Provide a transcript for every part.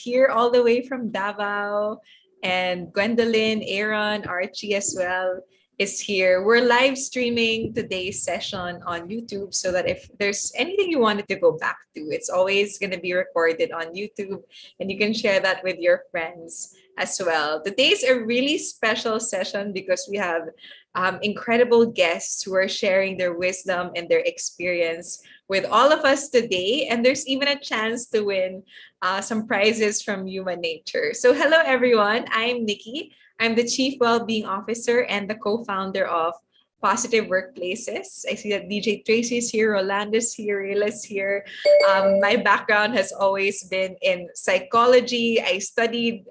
here all the way from Davao, and Gwendolyn, Aaron, Archie as well is here. We're live streaming today's session on YouTube so that if there's anything you wanted to go back to, it's always going to be recorded on YouTube and you can share that with your friends as well. Today's a really special session because we have incredible guests who are sharing their wisdom and their experience with all of us today. And there's even a chance to win some prizes from Human Nature. So hello, everyone. I'm Nikki. I'm the Chief Wellbeing Officer and the co-founder of Positive Workplaces. I see that DJ Tracy's here, Rolando's here, Rila's here. My background has always been in psychology. I studied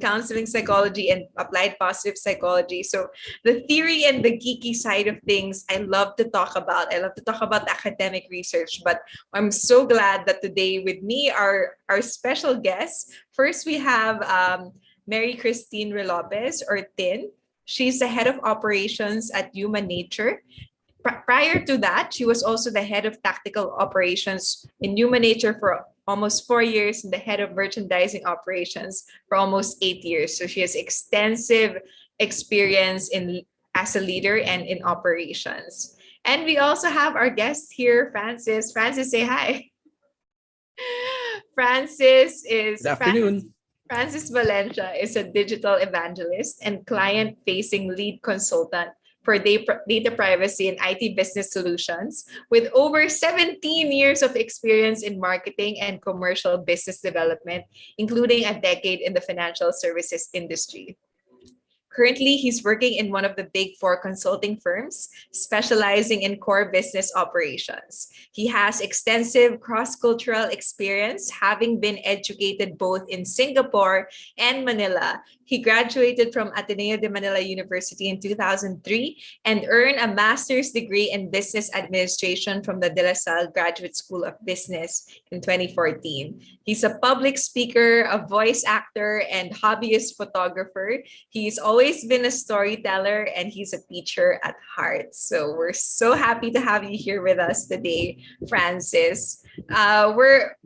counseling psychology and applied positive psychology. So the theory and the geeky side of things, I love to talk about. I love to talk about academic research, but I'm so glad that today with me are our special guests. First, we have Mary Christine Relopez, or Tin. She's the head of operations at Human Nature. Prior to that, she was also the head of tactical operations in Human Nature for almost 4 years and the head of merchandising operations for almost 8 years. So she has extensive experience as a leader and in operations. And we also have our guest here, Francis. Francis, say hi. Good afternoon. Francis Valencia is a digital evangelist and client-facing lead consultant for data privacy and IT business solutions with over 17 years of experience in marketing and commercial business development, including a decade in the financial services industry. Currently, he's working in one of the big four consulting firms, specializing in core business operations. He has extensive cross-cultural experience, having been educated both in Singapore and Manila. He graduated from Ateneo de Manila University in 2003 and earned a master's degree in business administration from the De La Salle Graduate School of Business in 2014. He's a public speaker, a voice actor, and hobbyist photographer. He's always been a storyteller and he's a teacher at heart. So we're so happy to have you here with us today, Francis. We're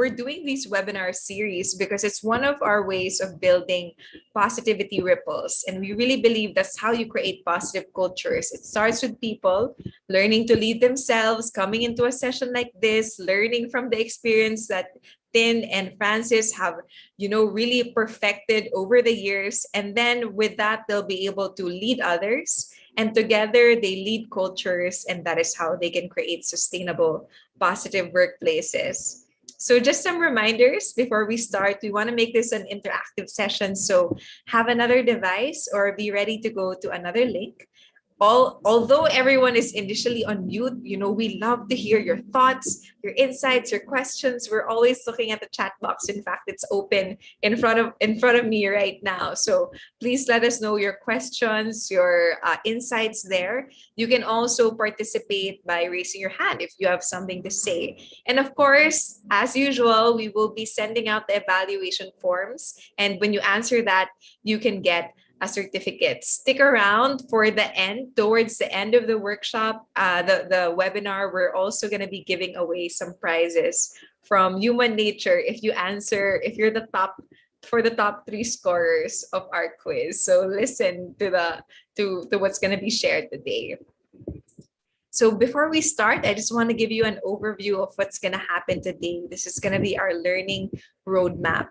doing these webinar series because it's one of our ways of building positivity ripples. And we really believe that's how you create positive cultures. It starts with people learning to lead themselves, coming into a session like this, learning from the experience that Tin and Francis have, really perfected over the years. And then with that, they'll be able to lead others. And together they lead cultures, and that is how they can create sustainable, positive workplaces. So just some reminders before we start. We want to make this an interactive session. So have another device or be ready to go to another link. Although everyone is initially on mute, we love to hear your thoughts, your insights, your questions. We're always looking at the chat box. In fact, it's open in front of me right now. So please let us know your questions, your insights there. You can also participate by raising your hand if you have something to say. And of course, as usual, we will be sending out the evaluation forms. And when you answer that, you can get a certificate. Stick around for the end, towards the end of the workshop, the webinar. We're also going to be giving away some prizes from Human Nature if you're the top 3 scorers of our quiz. So listen to what's going to be shared today. So before we start, I just want to give you an overview of what's going to happen today. This is going to be our learning roadmap.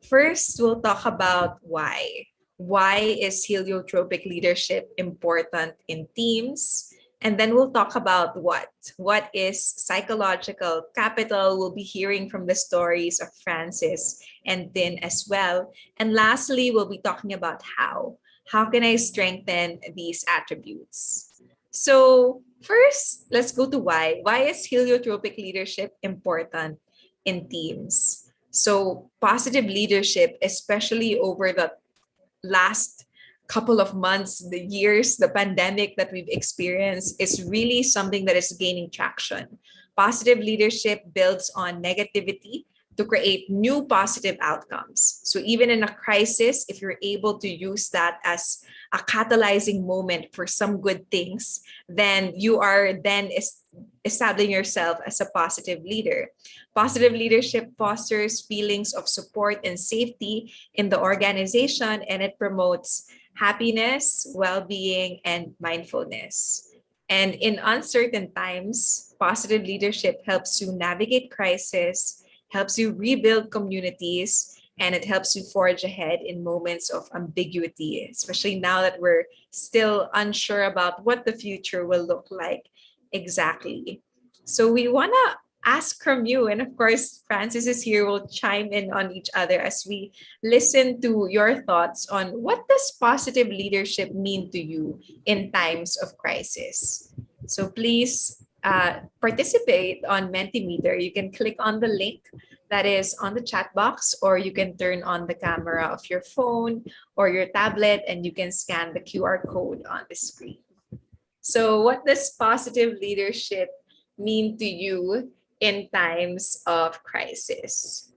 First, we'll talk about why. Why is heliotropic leadership important in teams? And then we'll talk about what. What is psychological capital? We'll be hearing from the stories of Francis and Tin as well. And lastly, we'll be talking about how. How can I strengthen these attributes? So first, let's go to why. Why is heliotropic leadership important in teams? So positive leadership, especially over the last couple of months, the years, the pandemic that we've experienced, is really something that is gaining traction. Positive leadership builds on negativity to create new positive outcomes. So even in a crisis, if you're able to use that as a catalyzing moment for some good things, then you are then establishing yourself as a positive leader. Positive leadership fosters feelings of support and safety in the organization, and it promotes happiness, well-being, and mindfulness. And in uncertain times, positive leadership helps you navigate crisis, helps you rebuild communities, and it helps you forge ahead in moments of ambiguity, especially now that we're still unsure about what the future will look like exactly. So we want to ask from you, and of course, Francis is here, we'll chime in on each other as we listen to your thoughts on what does positive leadership mean to you in times of crisis. So please participate on Mentimeter. You can click on the link that is on the chat box, or you can turn on the camera of your phone or your tablet and you can scan the QR code on the screen. So what does positive leadership mean to you in times of crisis?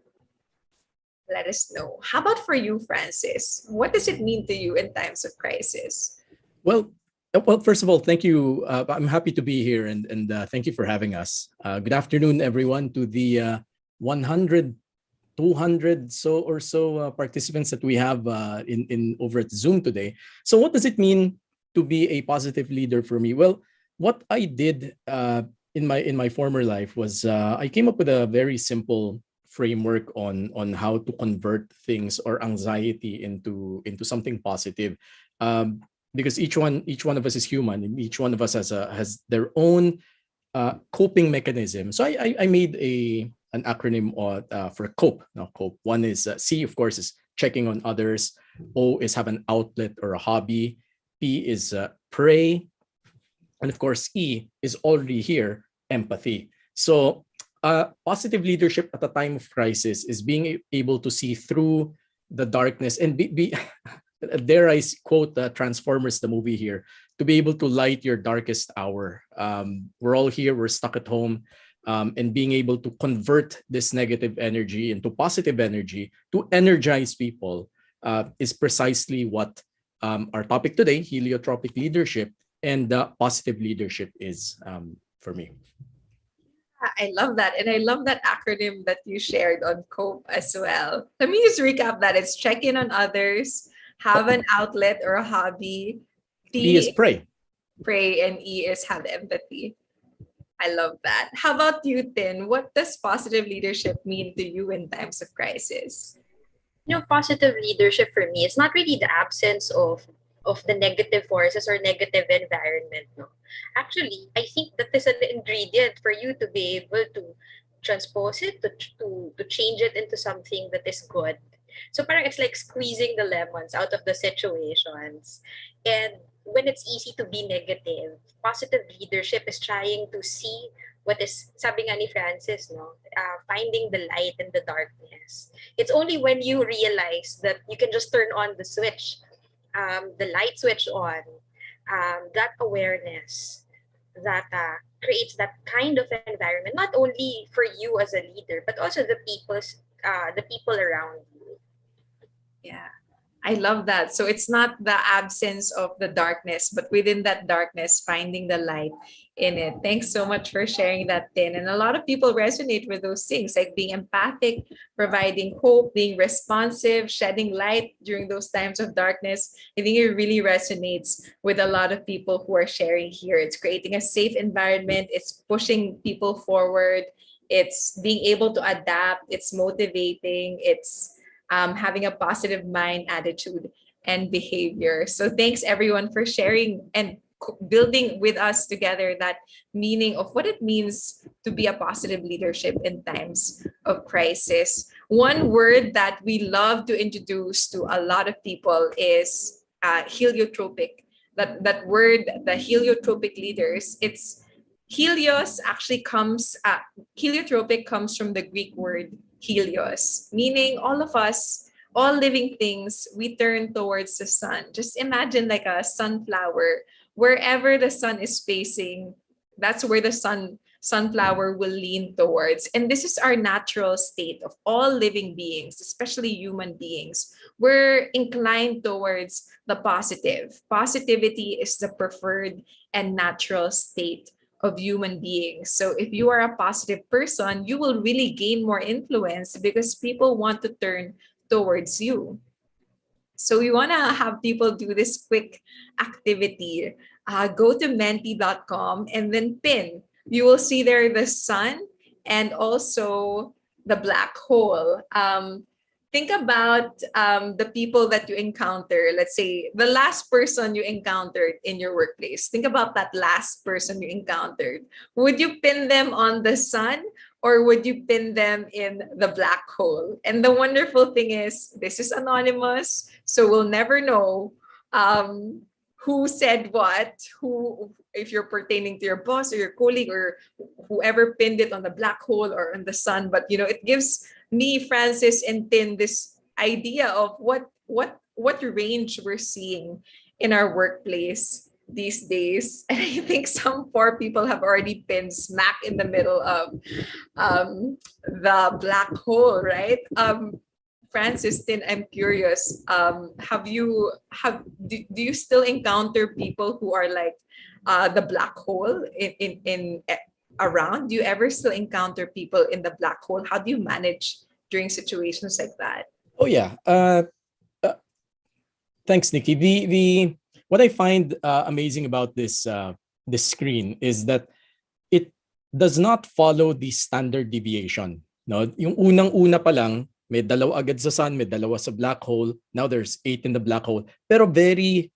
Let us know. How about for you, Francis? What does it mean to you in times of crisis? Well, first of all, thank you. I'm happy to be here, and thank you for having us. Good afternoon, everyone, to the 100, 200 so participants that we have in over at Zoom today. So, what does it mean to be a positive leader for me? Well, what I did in my former life was I came up with a very simple framework on how to convert things or anxiety into something positive. Because each one of us is human, and each one of us has their own coping mechanism. So I made an acronym for COPE. Now, COPE. One is C, of course, is checking on others. O is have an outlet or a hobby. P is pray, and of course, E is already here, empathy. So positive leadership at a time of crisis is being able to see through the darkness and be dare I quote Transformers, the movie here, to be able to light your darkest hour. We're all here, we're stuck at home, and being able to convert this negative energy into positive energy to energize people is precisely what our topic today, heliotropic leadership and positive leadership, is for me. I love that. And I love that acronym that you shared on COPE as well. Let me just recap that. It's check in on others, have an outlet or a hobby. P is pray. Pray, and E is have empathy. I love that. How about you, Tin? What does positive leadership mean to you in times of crisis? Positive leadership for me, it's not really the absence of the negative forces or negative environment. No, actually, I think that is an ingredient for you to be able to transpose it, to change it into something that is good. So parang it's like squeezing the lemons out of the situations. And when it's easy to be negative, positive leadership is trying to see what is, sabi nga ni Francis, no, finding the light in the darkness. It's only when you realize that you can just turn on the switch, the light switch on, that awareness that creates that kind of environment, not only for you as a leader, but also the people around you. Yeah, I love that. So it's not the absence of the darkness, but within that darkness, finding the light in it. Thanks so much for sharing that, Tin. And a lot of people resonate with those things, like being empathic, providing hope, being responsive, shedding light during those times of darkness. I think it really resonates with a lot of people who are sharing here. It's creating a safe environment. It's pushing people forward. It's being able to adapt. It's motivating. It's having a positive mind, attitude, and behavior. So thanks everyone for sharing and building with us together that meaning of what it means to be a positive leadership in times of crisis. One word that we love to introduce to a lot of people is heliotropic. That word, the heliotropic leaders, it's helios actually comes, heliotropic comes from the Greek word helios, meaning all of us, all living things, we turn towards the sun. Just imagine like a sunflower. Wherever the sun is facing, that's where the sunflower will lean towards. And this is our natural state of all living beings, especially human beings. We're inclined towards the positive. Positivity is the preferred and natural state of human beings. So if you are a positive person, you will really gain more influence because people want to turn towards you. So we want to have people do this quick activity. Go to menti.com and then pin. You will see there the sun and also the black hole. Think about the people that you encounter. Let's say the last person you encountered in your workplace. Think about that last person you encountered. Would you pin them on the sun or would you pin them in the black hole? And the wonderful thing is, this is anonymous, so we'll never know who said what, who, if you're pertaining to your boss or your colleague or whoever pinned it on the black hole or on the sun. But it gives me, Francis, and Tin this idea of what range we're seeing in our workplace these days. And I think some poor people have already been smack in the middle of the black hole, right? Francis, Tin, I'm curious. Do you still encounter people who are like the black hole in around? Do you ever still encounter people in the black hole? How do you manage during situations like that? Oh yeah. Thanks, Nikki. The what I find amazing about this screen is that it does not follow the standard deviation. No, yung unang-una pa lang, may dalawa agad sa sun, may dalawa sa black hole. Now there's 8 in the black hole. Pero very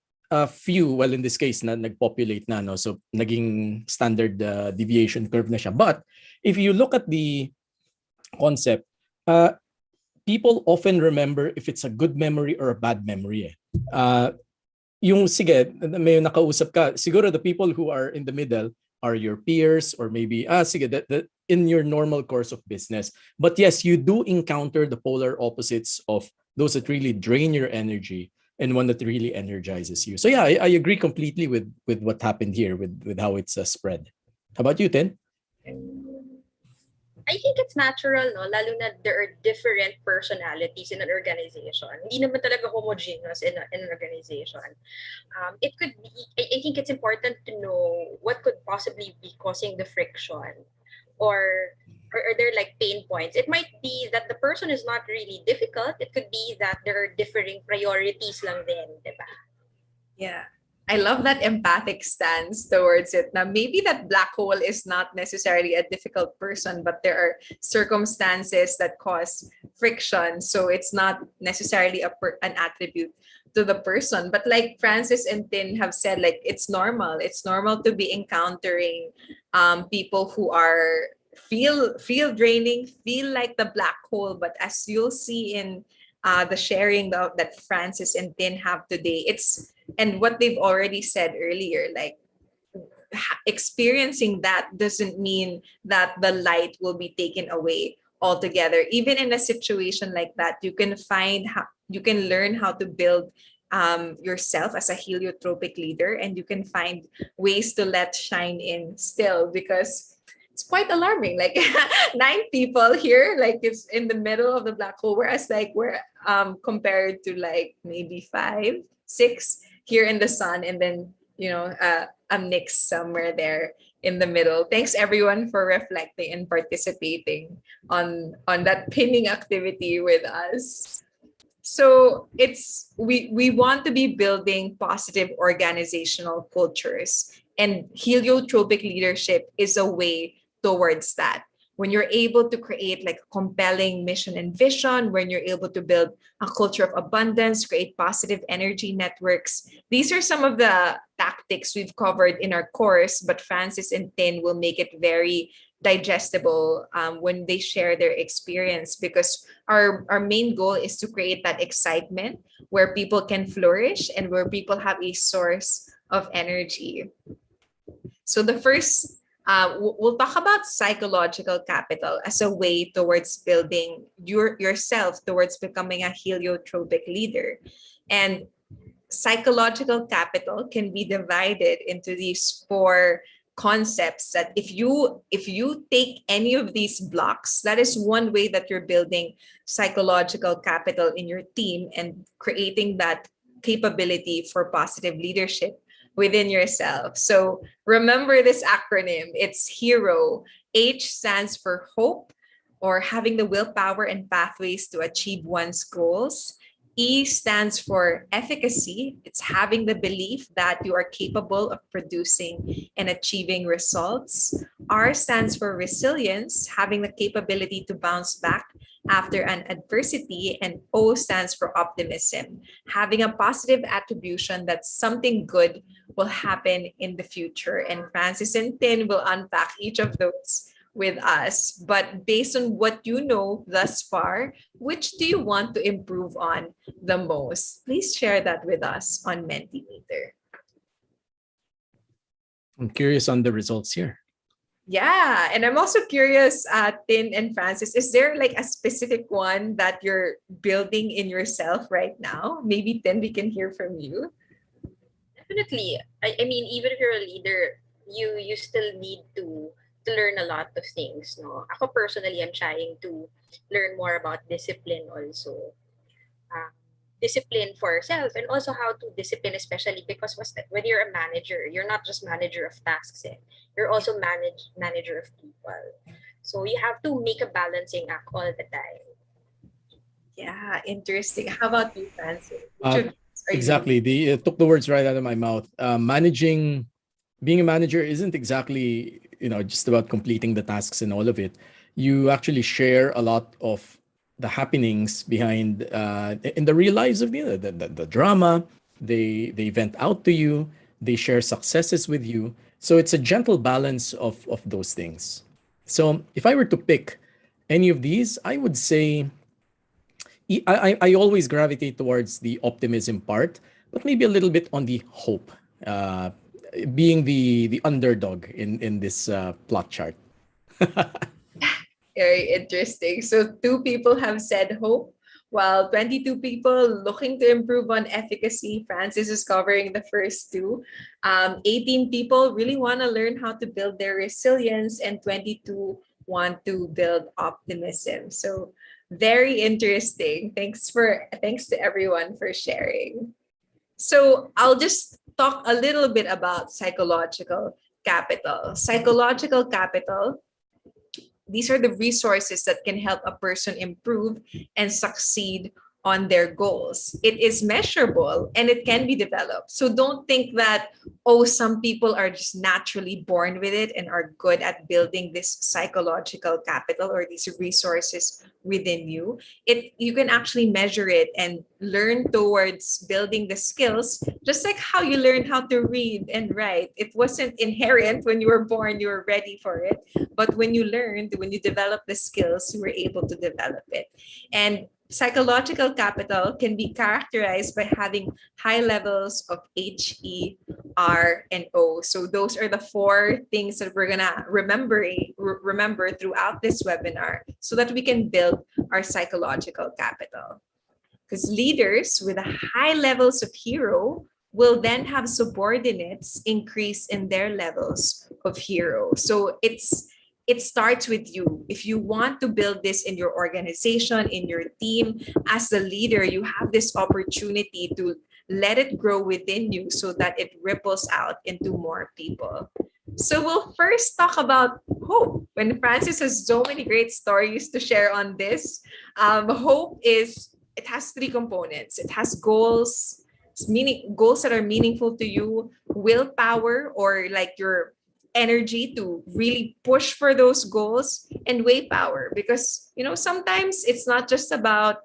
few, well in this case, na nagpopulate na, no? So naging standard deviation curve na siya. But if you look at the concept, people often remember if it's a good memory or a bad memory. Yung sige, may nakausap ka, siguro the people who are in the middle are your peers or maybe, sige, in your normal course of business. But yes, you do encounter the polar opposites of those that really drain your energy and one that really energizes you. So yeah, I agree completely with what happened here with how it's spread. How about you, Tin? I think it's natural, no? Lalo na there are different personalities in an organization. Hindi naman talaga homogeneous in an organization. It could be, I think it's important to know what could possibly be causing the friction or are there like pain points. It might be that the person is not really difficult. It could be that there are differing priorities lang din, diba? Yeah. I love that empathic stance towards it. Now, maybe that black hole is not necessarily a difficult person, but there are circumstances that cause friction. So it's not necessarily an attribute to the person. But like Francis and Tin have said, like it's normal. It's normal to be encountering people who are feel draining, feel like the black hole. But as you'll see in the sharing that Francis and Tin have today, and what they've already said earlier, like experiencing that doesn't mean that the light will be taken away altogether. Even in a situation like that, you can learn how to build yourself as a heliotropic leader, and you can find ways to let shine in still, because it's quite alarming. Like 9 people here, like it's in the middle of the black hole, whereas like we're compared to like maybe 5, 6 here in the sun, and then a mix somewhere there in the middle. Thanks everyone for reflecting and participating on that pinning activity with us. So we want to be building positive organizational cultures, and heliotropic leadership is a way towards that. When you're able to create like compelling mission and vision, when you're able to build a culture of abundance, create positive energy networks. These are some of the tactics we've covered in our course, but Francis and Tin will make it very digestible when they share their experience, because our main goal is to create that excitement where people can flourish and where people have a source of energy. So the first, we'll talk about psychological capital as a way towards building yourself towards becoming a heliotropic leader. And psychological capital can be divided into these 4 concepts that if you take any of these blocks, that is one way that you're building psychological capital in your team and creating that capability for positive leadership within yourself. So remember this acronym. It's HERO. H stands for hope, or having the willpower and pathways to achieve one's goals. E stands for efficacy. It's having the belief that you are capable of producing and achieving results. R stands for resilience, having the capability to bounce back after an adversity. And O stands for optimism, having a positive attribution that something good will happen in the future. And Francis and Tin will unpack each of those with us. But based on what you know thus far, which do you want to improve on the most? Please share that with us on Mentimeter. I'm curious on the results here. Yeah, and I'm also curious, Tin and Francis, is there like a specific one that you're building in yourself right now? Maybe Tin, we can hear from you. Definitely. I mean, even if you're a leader, you still need to learn a lot of things. No, ako personally, I'm trying to learn more about discipline also. Discipline for self, and also how to discipline, especially because when you're a manager, you're not just manager of tasks, you're also manager of people. So you have to make a balancing act all the time. Yeah, interesting. How about you, Francis? Exactly. It took the words right out of my mouth. Being a manager isn't exactly, just about completing the tasks and all of it. You actually share a lot of the happenings behind in the real lives of the drama. They vent out to you. They share successes with you. So it's a gentle balance of those things. So if I were to pick any of these, I would say I always gravitate towards the optimism part, but maybe a little bit on the hope, being the underdog in this plot chart. Very interesting. So 2 people have said hope, while 22 people looking to improve on efficacy. Francis is covering the first two. 18 people really want to learn how to build their resilience, and 22 want to build optimism. So very interesting. Thanks to everyone for sharing. So I'll just talk a little bit about psychological capital. Psychological capital, these are the resources that can help a person improve and succeed on their goals. It is measurable and it can be developed. So don't think that, oh, some people are just naturally born with it and are good at building this psychological capital or these resources within you. You can actually measure it and learn towards building the skills, just like how you learned how to read and write. It wasn't inherent when you were born, you were ready for it. But when you developed the skills, you were able to develop it. And psychological capital can be characterized by having high levels of H, E, R, and O. So those are the 4 things that we're gonna remember throughout this webinar so that we can build our psychological capital. Because leaders with high levels of hero will then have subordinates increase in their levels of hero. So it starts with you. If you want to build this in your organization, in your team, as the leader, you have this opportunity to let it grow within you so that it ripples out into more people. So we'll first talk about hope. When Francis has so many great stories to share on this, hope it has 3 components. It has goals, goals that are meaningful to you, willpower, or like your energy to really push for those goals, and way power, because sometimes it's not just about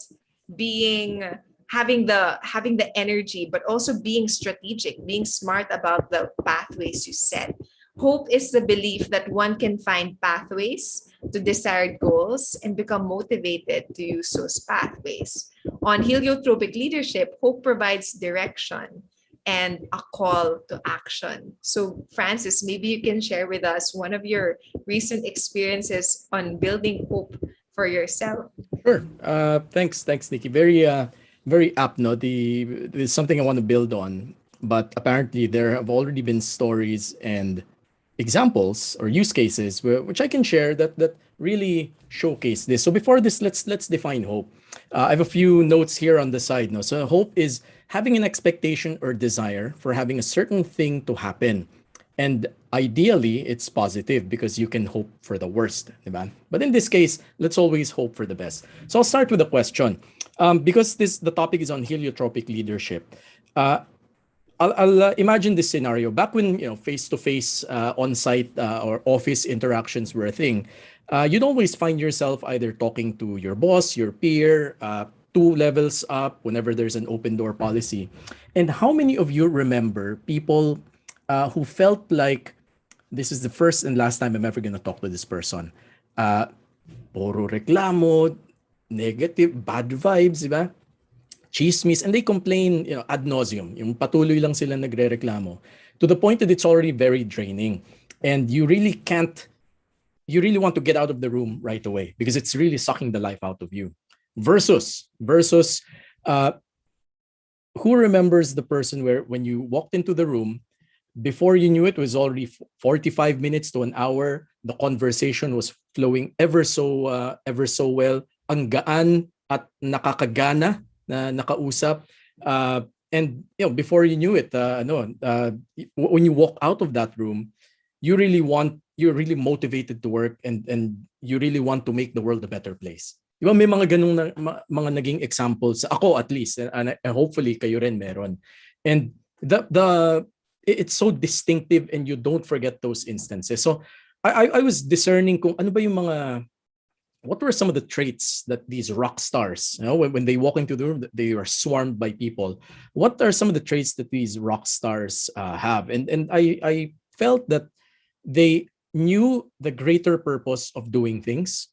having the energy, but also being strategic, being smart about the pathways you set. Hope is the belief that one can find pathways to desired goals and become motivated to use those pathways. On Heliotropic Leadership, hope provides direction and a call to action. So Francis, maybe you can share with us one of your recent experiences on building hope for yourself. Sure. Thanks, Nikki. Very apt. No, there's something I want to build on, but apparently there have already been stories, and examples or use cases which I can share that really showcase this. So before this, let's define hope. I have a few notes here on the side. No, so hope is having an expectation or desire for having a certain thing to happen, and ideally it's positive because you can hope for the worst, diba? But in this case, let's always hope for the best. So I'll start with a question, because the topic is on heliotropic leadership. I'll imagine this scenario back when face-to-face on-site or office interactions were a thing. You'd always find yourself either talking to your boss, your peer, two levels up whenever there's an open door policy. And how many of you remember people who felt like this is the first and last time I'm ever going to talk to this person? Puro reklamo, negative, bad vibes, diba? Chismis, and they complain, ad nauseum. Yung patuloy lang sila nagrereklamo to the point that it's already very draining, and you really want to get out of the room right away because it's really sucking the life out of you. Versus, who remembers the person where when you walked into the room, before you knew it was already 45 minutes to an hour. The conversation was flowing ever so well. Ang gaan at nakakagana na nakausap, and before you knew it, when you walk out of that room, you're really motivated to work, and you really want to make the world a better place. Diba, may mga ganung mga naging examples, ako at least, and hopefully kayo rin meron. And it's so distinctive, and you don't forget those instances. So I was discerning kung ano ba yung mga, what were some of the traits that these rock stars, when they walk into the room, they are swarmed by people. What are some of the traits that these rock stars have? And I felt that they knew the greater purpose of doing things.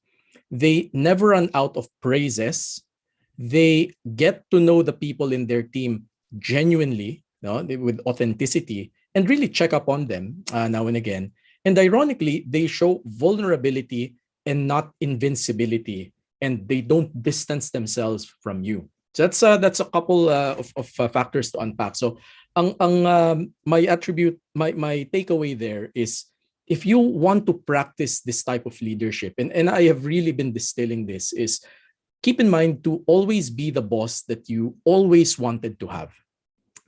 They never run out of praises. They get to know the people in their team genuinely, with authenticity, and really check up on them now and again. And ironically, they show vulnerability and not invincibility, and they don't distance themselves from you. So that's a couple of factors to unpack. So my takeaway there is, if you want to practice this type of leadership, and I have really been distilling this, is keep in mind to always be the boss that you always wanted to have,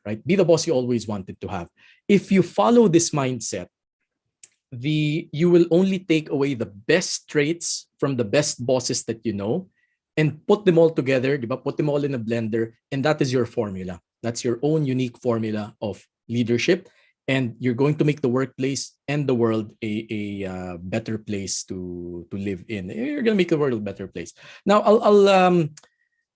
right? Be the boss you always wanted to have. If you follow this mindset, you will only take away the best traits from the best bosses that you know and put them all together, diba? Put them all in a blender, and that is your formula. That's your own unique formula of leadership, and you're going to make the workplace and the world a better place to live in. You're going to make the world a better place. Now,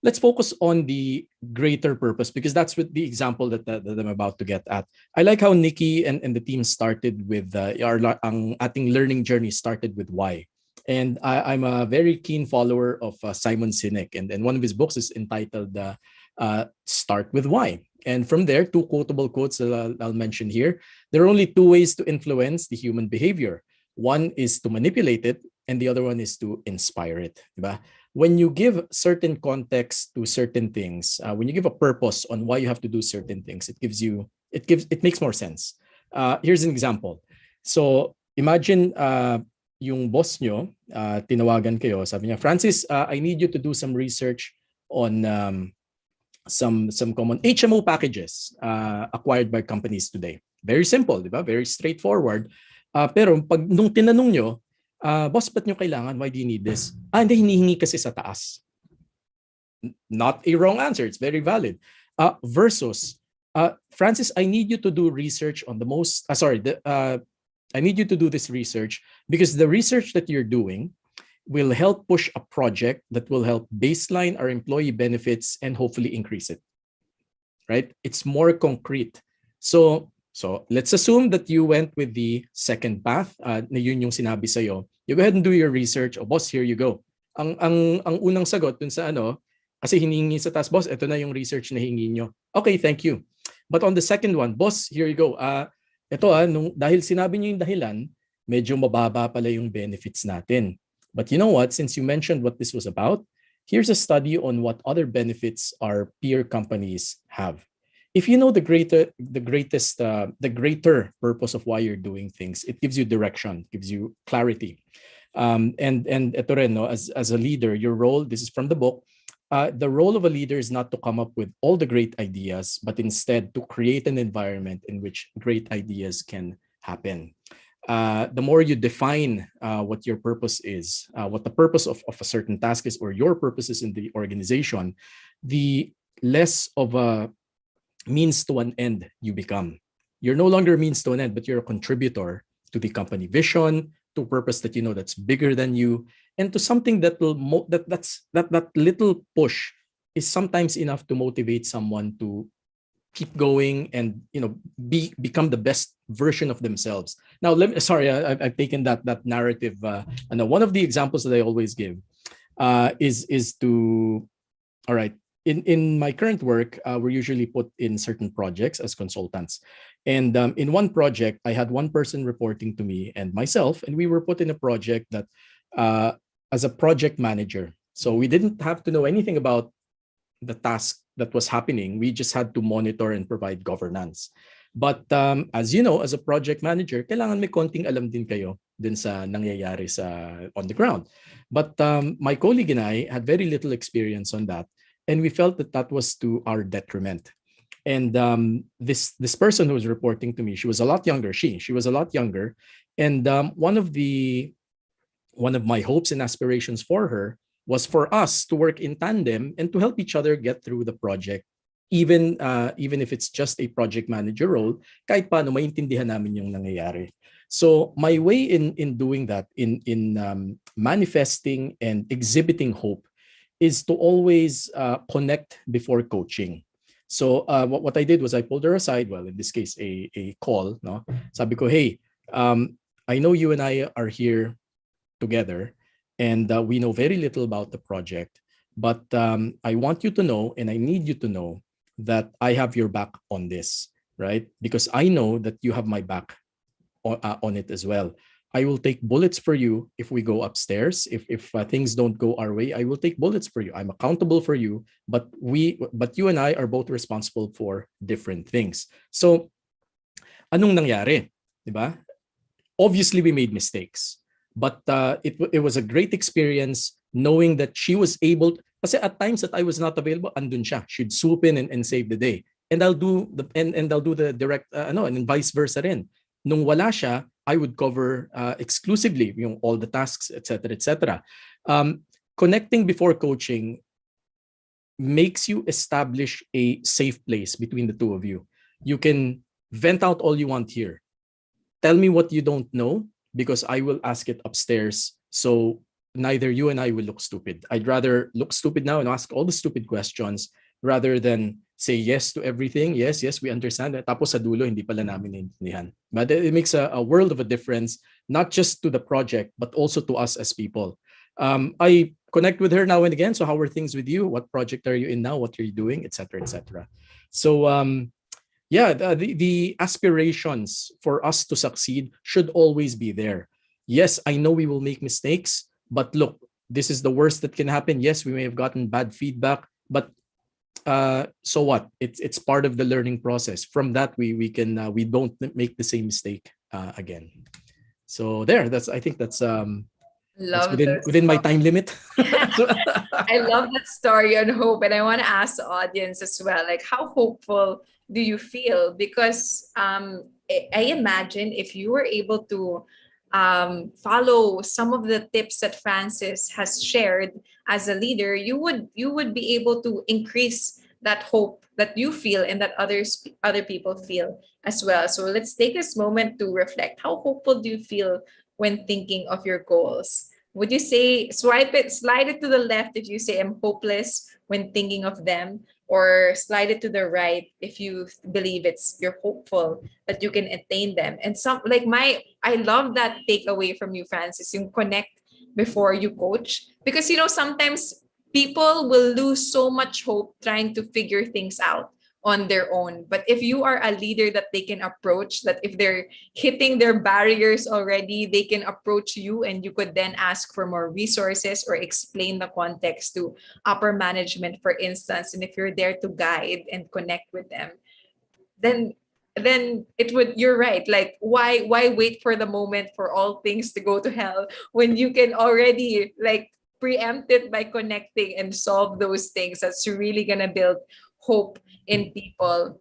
let's focus on the greater purpose, because that's what the example that I'm about to get at. I like how Nikki and the team started with ang ating learning journey started with why. And I'm a very keen follower of Simon Sinek, and one of his books is entitled Start with Why. And from there, two quotable quotes that I'll mention here. There are only two ways to influence the human behavior. One is to manipulate it, and the other one is to inspire it. Diba? When you give certain context to certain things, when you give a purpose on why you have to do certain things, it makes more sense. Here's an example. So imagine yung boss nyo, tinawagan kayo, sabi niya, Francis, I need you to do some research on some common HMO packages acquired by companies today. Very simple, di ba? Very straightforward. Pero nung tinanong nyo, boss, ba't nyo kailangan? Why do you need this? Hindi, hinihingi kasi sa taas. Not a wrong answer. It's very valid. Versus, Francis, I need you to do research on I need you to do this research because the research that you're doing will help push a project that will help baseline our employee benefits and hopefully increase it. Right? It's more concrete. So let's assume that you went with the second path, na yun yung sinabi sa'yo. You go ahead and do your research. Oh, boss, here you go. Ang unang sagot dun sa kasi hiningi sa taas, boss, ito na yung research na hingi nyo. Okay, thank you. But on the second one, boss, here you go. Dahil sinabi nyo yung dahilan, medyo mababa pala yung benefits natin. But you know what? Since you mentioned what this was about, here's a study on what other benefits our peer companies have. if you know the greater purpose of why you're doing things, it gives you direction, gives you clarity. And ito rin, no, as a leader, your role, this is from the book, the role of a leader is not to come up with all the great ideas, but instead to create an environment in which great ideas can happen. The more you define what your purpose is, what the purpose of a certain task is, or your purpose is in the organization, the less of a means to an end you become. You're no longer a means to an end, but you're a contributor to the company vision, to a purpose that you know that's bigger than you, and to something that will that little push is sometimes enough to motivate someone to keep going and become the best version of themselves. Now, I've taken that narrative. And one of the examples that I always give is to, all right, in my current work, we're usually put in certain projects as consultants. And in one project, I had one person reporting to me and myself, and we were put in a project that as a project manager. So we didn't have to know anything about the task that was happening. We just had to monitor and provide governance. But as you know, as a project manager, kailangan may konting alam din kayo dun sa nangyayari on the ground. But my colleague and I had very little experience on that. And we felt that was to our detriment. And this person who was reporting to me, she was a lot younger. She was a lot younger. And one of my hopes and aspirations for her was for us to work in tandem and to help each other get through the project, even if it's just a project manager role, kahit paano maintindihan namin yung nangyayari. So my way in doing that, in manifesting and exhibiting hope, is to always connect before coaching. So what I did was I pulled her aside, well, in this case, a call. No? Sabi ko, hey, I know you and I are here together, and we know very little about the project, but I want you to know, and I need you to know, that I have your back on this, right? Because I know that you have my back on it as well. I will take bullets for you if we go upstairs. If things don't go our way, I will take bullets for you. I'm accountable for you, but you and I are both responsible for different things. So, anong nangyari, diba? Obviously, we made mistakes, but it was a great experience knowing that she was able. Kasi at times that I was not available, andun siya. She'd swoop in and save the day, and I'll do the direct and vice versa rin. Nung wala siya, I would cover exclusively all the tasks, etc., etc. Connecting before coaching makes you establish a safe place between the two of you. You can vent out all you want here. Tell me what you don't know, because I will ask it upstairs. So neither you and I will look stupid. I'd rather look stupid now and ask all the stupid questions rather than say yes to everything. Yes, we understand that. Tapos sa dulo, hindi pala namin naiintindihan. But it makes a world of a difference, not just to the project, but also to us as people. I connect with her now and again. So how are things with you? What project are you in now? What are you doing? Etc., etc. So the aspirations for us to succeed should always be there. Yes, I know we will make mistakes, but look, this is the worst that can happen. Yes, we may have gotten bad feedback, but so what? It's part of the learning process. From that, we don't make the same mistake again. So I think that's Love within my time limit. I love that story on hope, and I want to ask the audience as well, like, how hopeful do you feel? Because I imagine if you were able to follow some of the tips that Francis has shared as a leader, you would be able to increase that hope that you feel and that other people feel as well. So let's take this moment to reflect. How hopeful do you feel when thinking of your goals? Would you say slide it to the left if you say I'm hopeless when thinking of them, or slide it to the right if you believe you're hopeful that you can attain them? And I love that takeaway from you, Francis, you connect before you coach, because sometimes people will lose so much hope trying to figure things out on their own. But if you are a leader that they can approach, that if they're hitting their barriers already, they can approach you, and you could then ask for more resources or explain the context to upper management, for instance. And if you're there to guide and connect with them, then it would, you're right, like why wait for the moment for all things to go to hell when you can already like preempt it by connecting and solve those things. That's really gonna build hope in people.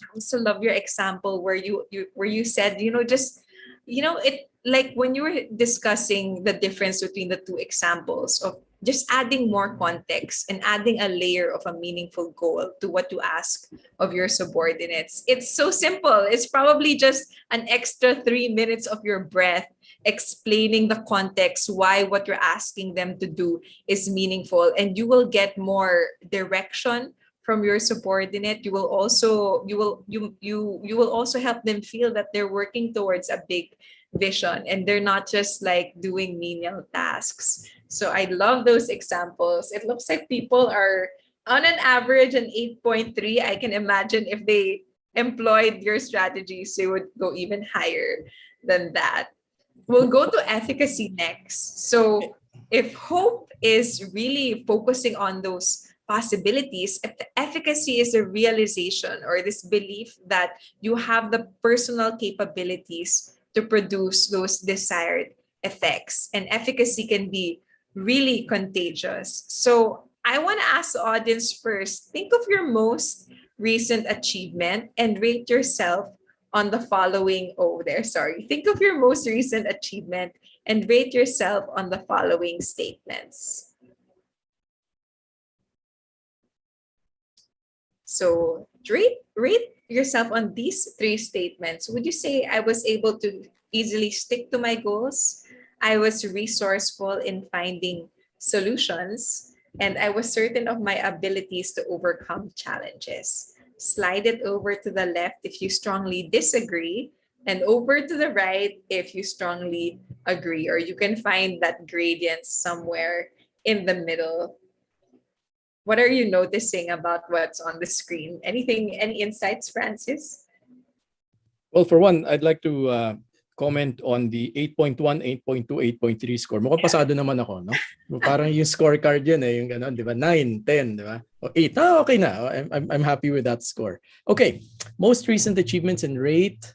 I also love your example where you said, just, it, like when you were discussing the difference between the two examples of just adding more context and adding a layer of a meaningful goal to what you ask of your subordinates. It's so simple. It's probably just an extra 3 minutes of your breath explaining the context why what you're asking them to do is meaningful, and you will get more direction from your subordinate. You will also you will also help them feel that they're working towards a big vision and they're not just like doing menial tasks. So I love those examples. It looks like people are on an average an 8.3. I can imagine if they employed your strategies, they would go even higher than that. We'll go to efficacy next. So if hope is really focusing on those possibilities, if the efficacy is a realization or this belief that you have the personal capabilities to produce those desired effects, and efficacy can be really contagious. So I want to ask the audience first, think of your most recent achievement and rate yourself on the following. Oh, there, sorry. Think of your most recent achievement and rate yourself on the following statements. So rate yourself on these three statements. Would you say I was able to easily stick to my goals? I was resourceful in finding solutions, and I was certain of my abilities to overcome challenges. Slide it over to the left if you strongly disagree, and over to the right if you strongly agree, or you can find that gradient somewhere in the middle. What are you noticing about what's on the screen? Anything, any insights, Francis? Well, for one, I'd like to comment on the 8.1, 8.2, 8.3 score. Mukhang pasado naman ako, no? Parang yung scorecard yun yung gano'n, di ba? 9, 10, di ba? O 8, okay na. I'm happy with that score. Okay, most recent achievements, and rate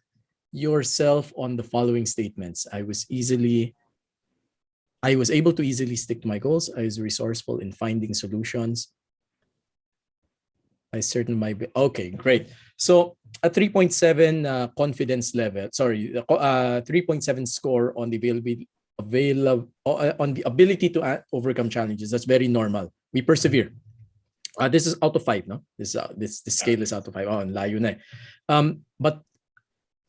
yourself on the following statements. I was able to easily stick to my goals. I was resourceful in finding solutions. Okay, great. So a 3.7 confidence level, 3.7 score on the on the ability to overcome challenges. That's very normal. We persevere. This is out of 5, no? This scale is out of 5. Oh, layo na. But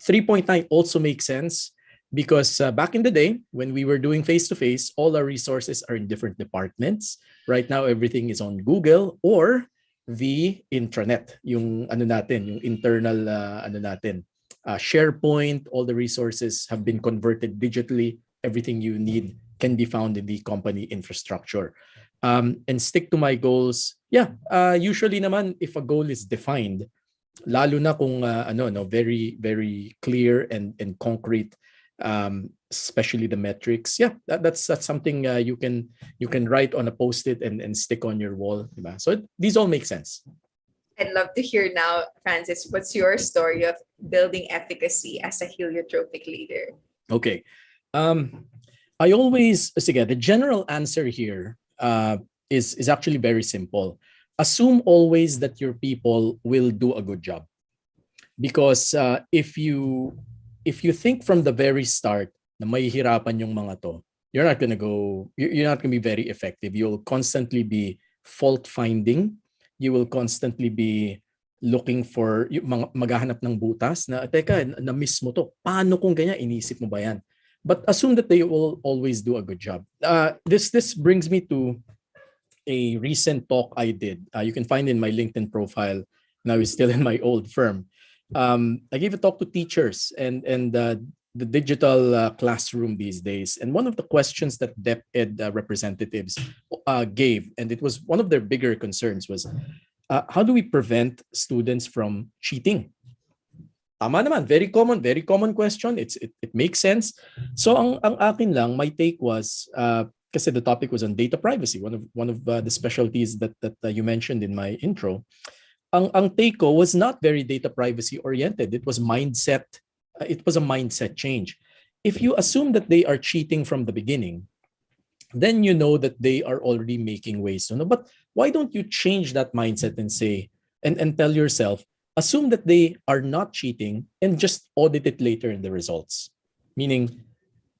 3.9 also makes sense because back in the day when we were doing face-to-face, all our resources are in different departments. Right now, everything is on Google or the intranet, yung internal SharePoint. All the resources have been converted digitally. Everything you need can be found in the company infrastructure. And stick to my goals. Usually naman if a goal is defined, lalo na kung very very clear and concrete, especially the metrics. That's something you can write on a post-it and stick on your wall, diba? So these all make sense. I'd love to hear now, Francis, what's your story of building efficacy as a heliotropic leader? Okay. The general answer here is actually very simple. Assume always that your people will do a good job, because if you think from the very start na mahihirapan yung mga to, you're not gonna be very effective. You'll constantly be fault finding. You will constantly be looking for maghahanap ng butas na teka, na-miss mo to. Paano kung ganyan? Inisip mo ba yan? But assume that they will always do a good job. This brings me to a recent talk I did. You can find in my LinkedIn profile. Now it's still in my old firm. I gave a talk to teachers and the digital classroom these days. And one of the questions that DepEd representatives gave, and it was one of their bigger concerns, was how do we prevent students from cheating? Tama naman, very common question. It makes sense. So ang akin lang, my take was, kasi the topic was on data privacy, one of the specialties that you mentioned in my intro. ang take ko was not very data privacy oriented. It was mindset. It was a mindset change. If you assume that they are cheating from the beginning, then you know that they are already making ways to know. But why don't you change that mindset and say, and tell yourself, assume that they are not cheating and just audit it later in the results. Meaning,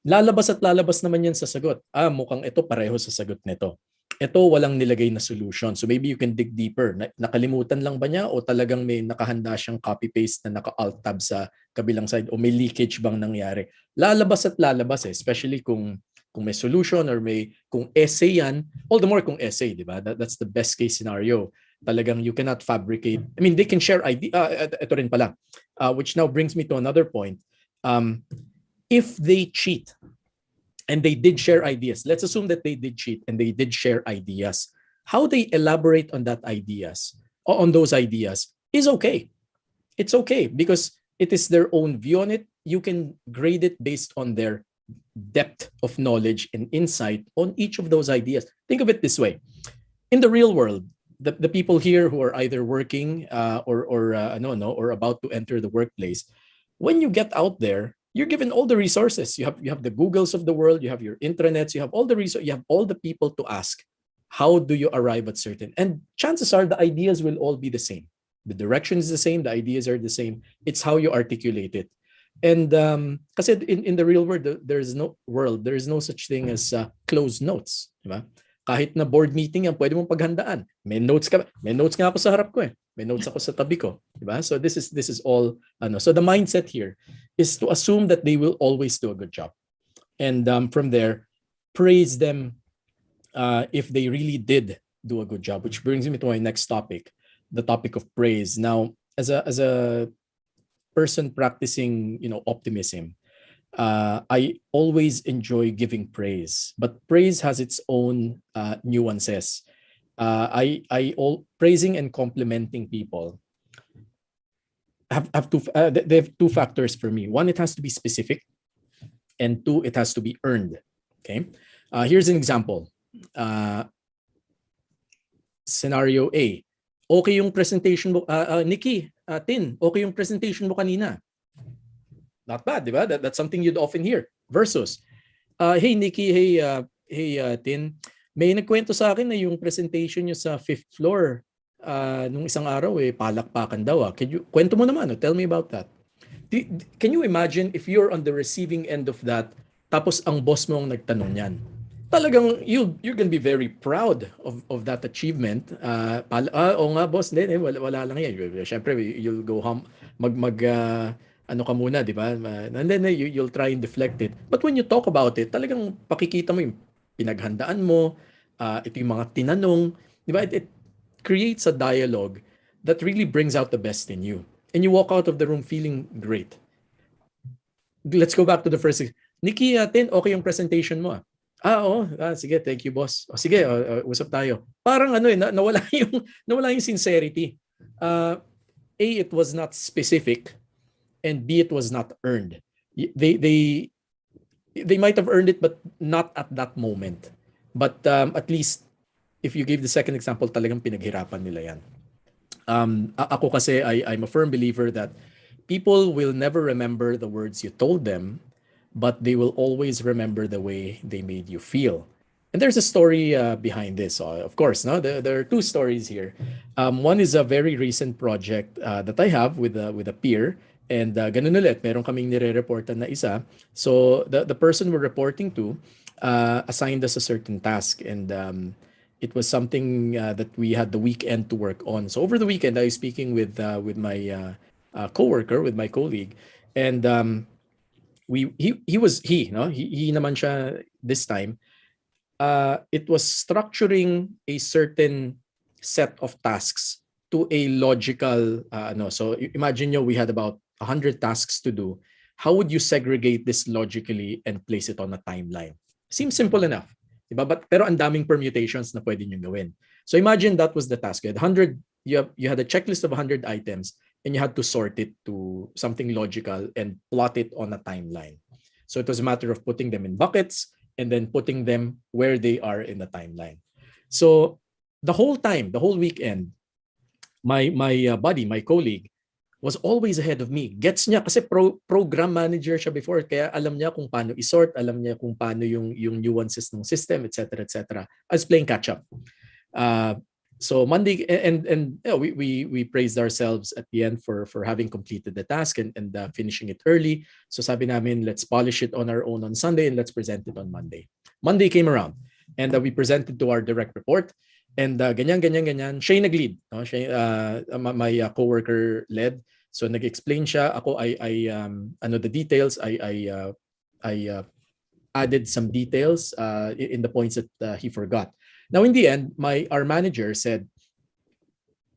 lalabas at lalabas naman yan sa sagot. Mukhang ito pareho sa sagot nito. Ito walang nilagay na solution. So maybe you can dig deeper. Nakalimutan lang ba niya o talagang may nakahanda siyang copy-paste na naka-alt tab sa kabilang side o may leakage bang nangyari? Lalabas at lalabas especially kung may solution or kung essay yan, all the more kung essay, di ba? That's the best case scenario. Talagang you cannot fabricate. I mean, they can share idea. Ito rin pala. Which now brings me to another point. If they cheat, and they did share ideas. Let's assume that they did cheat and they did share ideas. How they elaborate on those ideas is okay. It's okay because it is their own view on it. You can grade it based on their depth of knowledge and insight on each of those ideas. Think of it this way. In the real world, the people here who are either working or about to enter the workplace, when you get out there, you're given all the resources. You have the Googles of the world, you have your intranets, you have all the resources, you have all the people to ask, how do you arrive at certain? And chances are the ideas will all be the same. The direction is the same, the ideas are the same. It's how you articulate it. And kasi in the real world, there is no such thing as closed notes. Diba? Kahit na board meeting yan, pwede mong paghandaan. May notes nga ako sa harap ko eh. May notes ako sa tabi ko, diba? So this is all so the mindset here is to assume that they will always do a good job. And from there, praise them if they really did do a good job, which brings me to my next topic, the topic of praise. Now, as a person practicing, optimism, I always enjoy giving praise, but praise has its own nuances. Praising and complimenting people they have two factors for me. One, it has to be specific, and two, it has to be earned. Okay, here's an example. Scenario A. Okay yung presentation mo, Nikki, Tin, okay yung presentation mo kanina. Not bad, di ba? That's something you'd often hear. Versus, hey Nikki, hey Tin, may nagkwento sa akin na yung presentation nyo sa 5th floor nung isang araw palakpakan daw. Kwento mo naman, tell me about that. Can you imagine if you're on the receiving end of that, tapos ang boss mo ang nagtanong yan? Talagang you're gonna be very proud of that achievement. Oo nga boss, wala lang yan. Siyempre, you'll go ano ka muna, di ba? And then you'll try and deflect it. But when you talk about it, talagang pakikita mo yung pinaghandaan mo, ito yung mga tinanong, di ba? It creates a dialogue that really brings out the best in you. And you walk out of the room feeling great. Let's go back to the first. Nikki, Tin, okay yung presentation mo. Oo. Sige, thank you, boss. Sige, usap tayo. Parang nawala yung sincerity. A, it was not specific, and B, it was not earned. They might have earned it, but not at that moment. But at least, if you give the second example, talagang pinaghirapan nila yan. Ako kasi, I'm a firm believer that people will never remember the words you told them, but they will always remember the way they made you feel. And there's a story behind this. Of course, no, there are two stories here. One is a very recent project that I have with a peer. And ganun ulit, meron kaming nire-reportan na isa. So the person we're reporting to assigned us a certain task, and it was something that we had the weekend to work on. So over the weekend, I was speaking with my coworker, with my colleague, and he naman siya this time. It was structuring a certain set of tasks to a logical so imagine we had about 100 tasks to do. How would you segregate this logically and place it on a timeline? Seems simple enough, diba? Pero ang daming permutations na pwede nyo gawin. So imagine that was the task. You had a checklist of 100 items, and you had to sort it to something logical and plot it on a timeline. So it was a matter of putting them in buckets and then putting them where they are in the timeline. So the whole weekend, my buddy, my colleague, was always ahead of me. Gets niya kasi program manager siya before, kaya alam niya kung paano isort, alam niya kung paano yung nuances ng system, etc., etc. I was playing catch up. So Monday, and you know, we praised ourselves at the end for having completed the task and finishing it early. So sabi namin, let's polish it on our own on Sunday and let's present it on Monday. Monday came around and we presented to our direct report. And ganyan. Siya yung nag-lead. No? My coworker led. So nag-explain siya. Ako, the details. I added some details in the points that he forgot. Now, in the end, our manager said,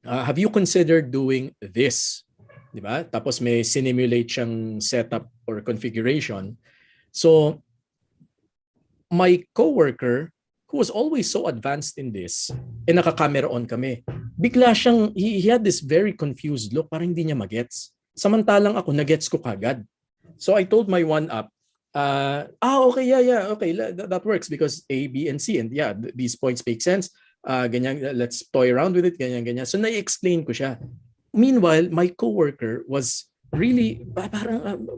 have you considered doing this? Diba? Tapos may simulate siyang setup or configuration. So my coworker, who was always so advanced in this, naka-camera on kami, bigla siyang, he had this very confused look, parang hindi niya magets. Samantalang ako, nagets ko kagad. So I told my one-up, okay, yeah, okay, that works because A, B, and C, and yeah, these points make sense. Ganyan, let's toy around with it, ganyan. So na-explain ko siya. Meanwhile, my coworker was really, parang,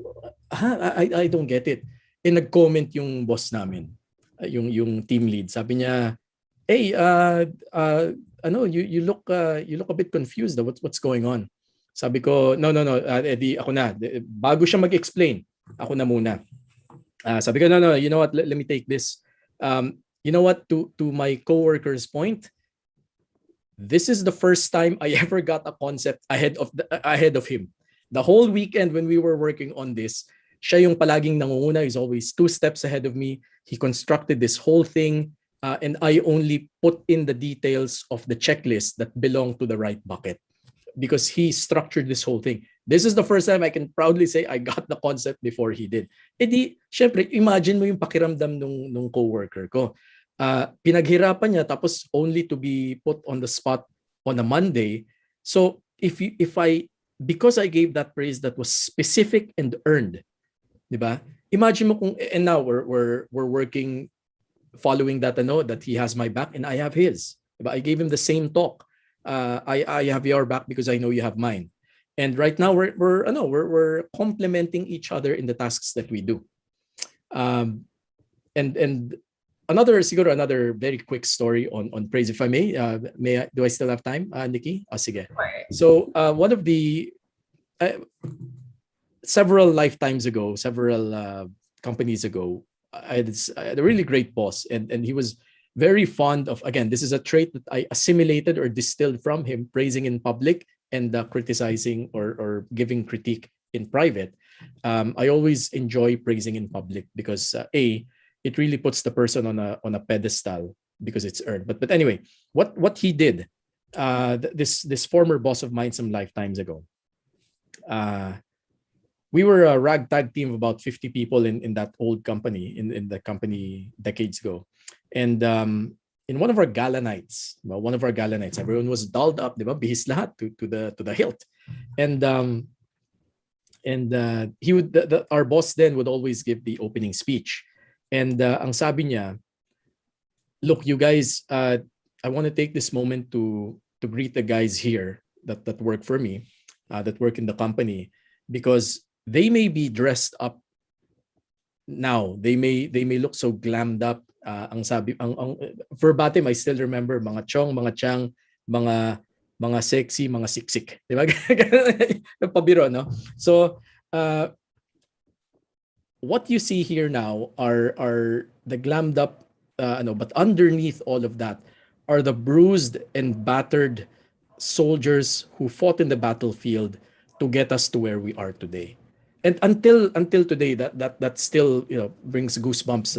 I don't get it. Nag-comment yung boss namin, yung team lead. Sabi niya, hey, you look a bit confused. What's going on? Sabi ko, no, edi ako na. Bago siya mag-explain, ako na muna. Sabi ko, no, you know what, let me take this. You know what, to my coworker's point, this is the first time I ever got a concept ahead of him. The whole weekend when we were working on this, siya yung palaging nangunguna. He's always 2 steps ahead of me. He constructed this whole thing, and I only put in the details of the checklist that belong to the right bucket because he structured this whole thing. This is the first time I can proudly say I got the concept before he did. Syempre, imagine mo yung pakiramdam nung coworker ko. Pinaghirapan niya tapos only to be put on the spot on a Monday. So because I gave that praise that was specific and earned, diba? Imagine mo kung, and now we're working following that, that he has my back and I have his. Diba? I gave him the same talk. I have your back because I know you have mine. And right now we're complementing each other in the tasks that we do. And another very quick story on praise, if I may. Do I still have time, Nikki? Sige. So one of the several companies ago, I had a really great boss, and he was very fond of, again, this is a trait that I assimilated or distilled from him, praising in public and criticizing or giving critique in private. I always enjoy praising in public because it really puts the person on a pedestal because it's earned. But anyway, what he did, this former boss of mine some lifetimes ago, we were a ragtag team of about 50 people in that old company, in the company decades ago. And in one of our gala nights, everyone was dolled up, diba? Bihis lahat to the hilt. And he would, our boss then would always give the opening speech. And ang sabi niya, look, you guys, I want to take this moment to greet the guys here that work for me, that work in the company, because they may be dressed up now. They may look so glammed up. Ang verbatim, I still remember, mga chong, mga chang, mga sexy, mga siksik. Diba? Pabiro, no? So, what you see here now are the glammed up, but underneath all of that are the bruised and battered soldiers who fought in the battlefield to get us to where we are today. And until today, that still brings goosebumps.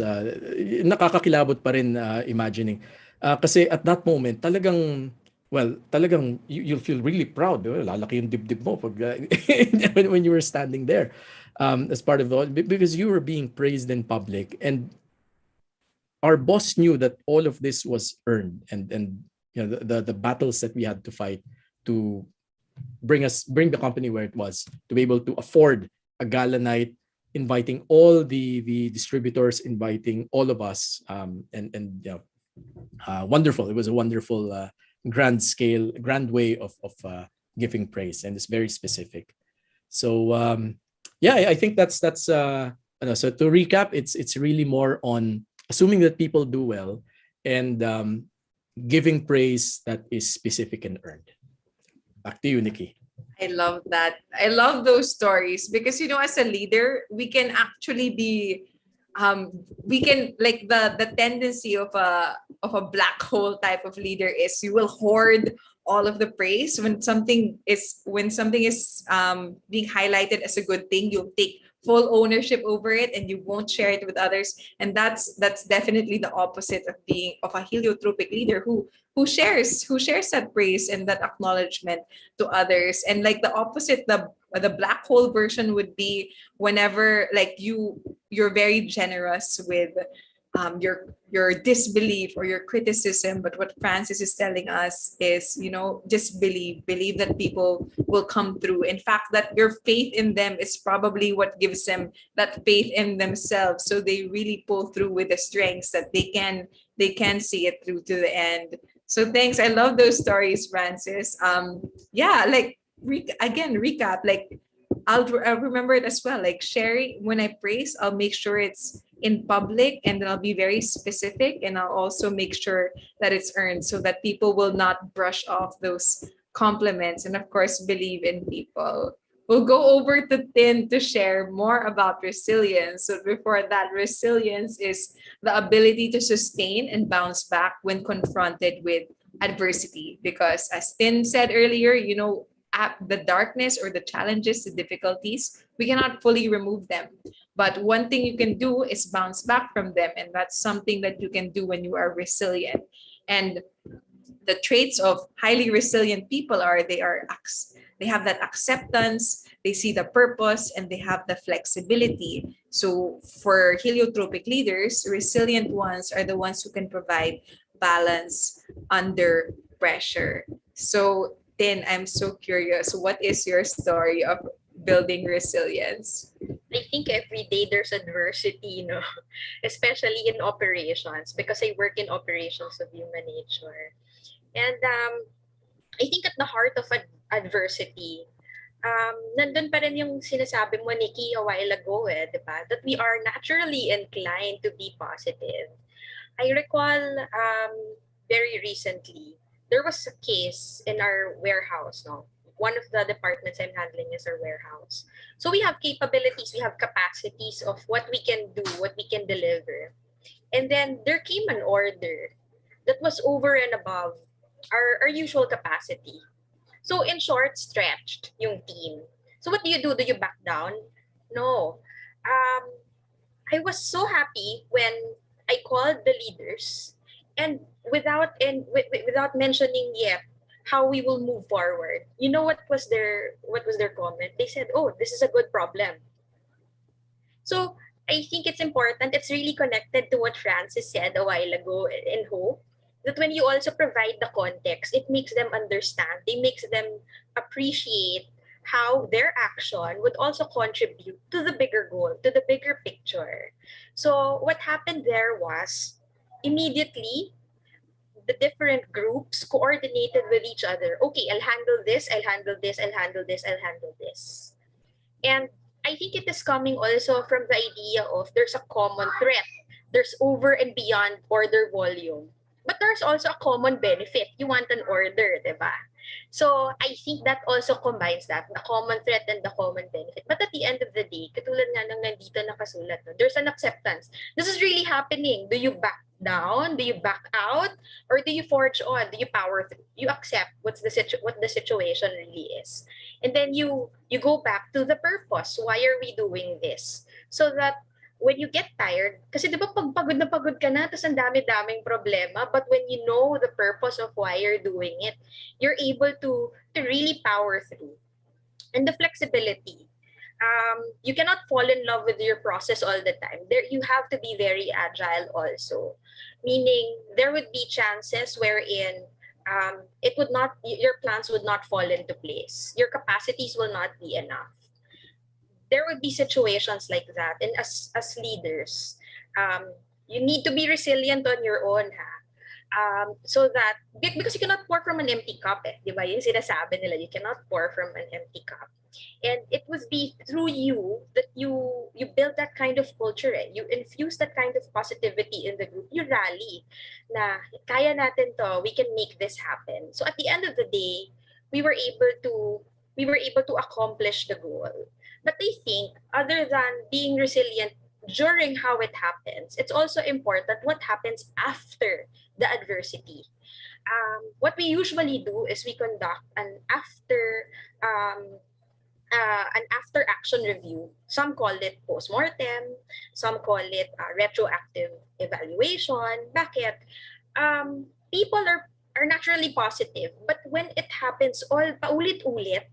Nakakakilabot pa rin imagining. Kasi at that moment, talagang you'll feel really proud. Lalaki yung dibdib mo pag, when you were standing there as part of because you were being praised in public. And our boss knew that all of this was earned, and the battles that we had to fight to bring the company where it was, to be able to afford a gala night, inviting all the distributors, inviting all of us, wonderful. It was a wonderful grand way of giving praise, and it's very specific. So yeah, I think that's so to recap, it's really more on assuming that people do well and giving praise that is specific and earned. Back to you, Nikki. I love that. I love those stories because as a leader, we can actually be we can, like, the tendency of a black hole type of leader is you will hoard all of the praise when something is being highlighted as a good thing. You'll take full ownership over it and you won't share it with others, and that's definitely the opposite of being of a heliotropic leader who shares that praise and that acknowledgement to others. And like the opposite, the black hole version would be whenever, like, you're very generous with your disbelief or your criticism. But what Francis is telling us is, just believe that people will come through. In fact, that your faith in them is probably what gives them that faith in themselves, so they really pull through with the strengths that they can see it through to the end. So thanks. I love those stories, Francis. Yeah, like, recap, like, I'll remember it as well. Like, sharing, when I praise, I'll make sure it's in public, and then I'll be very specific, and I'll also make sure that it's earned, so that people will not brush off those compliments, and of course believe in people. We'll go over to Tin to share more about resilience. So before that, resilience is the ability to sustain and bounce back when confronted with adversity. Because as Tin said earlier, at the darkness or the challenges, the difficulties, we cannot fully remove them. But one thing you can do is bounce back from them. And that's something that you can do when you are resilient. And the traits of highly resilient people are they have that acceptance, they see the purpose, and they have the flexibility. So for heliotropic leaders, resilient ones are the ones who can provide balance under pressure. So then I'm so curious, what is your story of building resilience? I think every day there's adversity, especially in operations, because I work in operations of human nature. And I think at the heart of adversity, nandun pa rin yung sinasabi mo, Nikki, a while ago, di ba? That we are naturally inclined to be positive. I recall very recently, there was a case in our warehouse, no? One of the departments I'm handling is our warehouse. So we have capabilities, we have capacities of what we can do, what we can deliver. And then there came an order that was over and above our usual capacity. So in short, stretched yung team. So what do? Do you back down? No. I was so happy when I called the leaders, and without mentioning yet how we will move forward. You know what was their comment? They said, "Oh, this is a good problem." So I think it's important. It's really connected to what Francis said a while ago in Hope, that when you also provide the context, it makes them understand. It makes them appreciate how their action would also contribute to the bigger goal, to the bigger picture. So what happened there was, immediately the different groups coordinated with each other. Okay, I'll handle this, I'll handle this, I'll handle this, I'll handle this. And I think it is coming also from the idea of there's a common threat. There's over and beyond order volume. But there's also a common benefit. You want an order, diba? So I think that also combines that, the common threat and the common benefit. But at the end of the day, katulad nga ng nandito nakasulat, no, there's an acceptance. This is really happening. Do you back down? Do you back out? Or do you forge on? Do you power through? You accept what the situation really is. And then you go back to the purpose. Why are we doing this? So that when you get tired, kasi di ba pag pagod na pagod ka na, tapos ang dami-daming problema, but when you know the purpose of why you're doing it, you're able to really power through. And the flexibility. You cannot fall in love with your process all the time. There, you have to be very agile also. Meaning, there would be chances wherein your plans would not fall into place. Your capacities will not be enough. There would be situations like that. And as leaders, you need to be resilient on your own. So that, because you cannot pour from an empty cup, eh, di ba? Yung sinasabi nila, you cannot pour from an empty cup. And it would be through you that you build that kind of culture, eh. You infuse that kind of positivity in the group. You rally na kaya natin to, we can make this happen. So at the end of the day, we were able to accomplish the goal. But I think other than being resilient during how it happens, it's also important what happens after the adversity. What we usually do is we conduct um, an after action review. Some call it post-mortem, some call it retroactive evaluation. Bakit? People are naturally positive, but when it happens all paulit-ulit,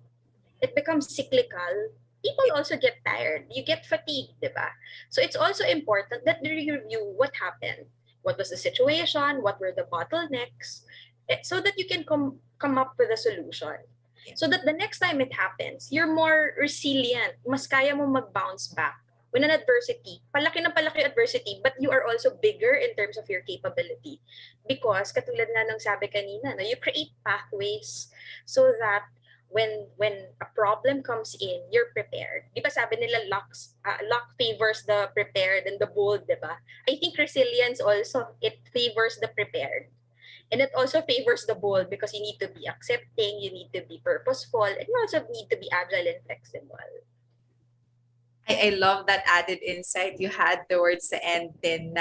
it becomes cyclical. People also get tired. You get fatigued, diba? So it's also important that you review what happened. What was the situation? What were the bottlenecks? So that you can come up with a solution. So that the next time it happens, you're more resilient. Mas kaya mo mag-bounce back. When an adversity, palaki na palaki adversity, but you are also bigger in terms of your capability. Because, katulad nga ng sabi kanina, no, you create pathways so that when a problem comes in, you're prepared. Di ba sabi nila luck favors the prepared and the bold, di ba? I think resilience also, it favors the prepared. And it also favors the bold because you need to be accepting, you need to be purposeful, and you also need to be agile and flexible. I love that added insight you had towards the end. Then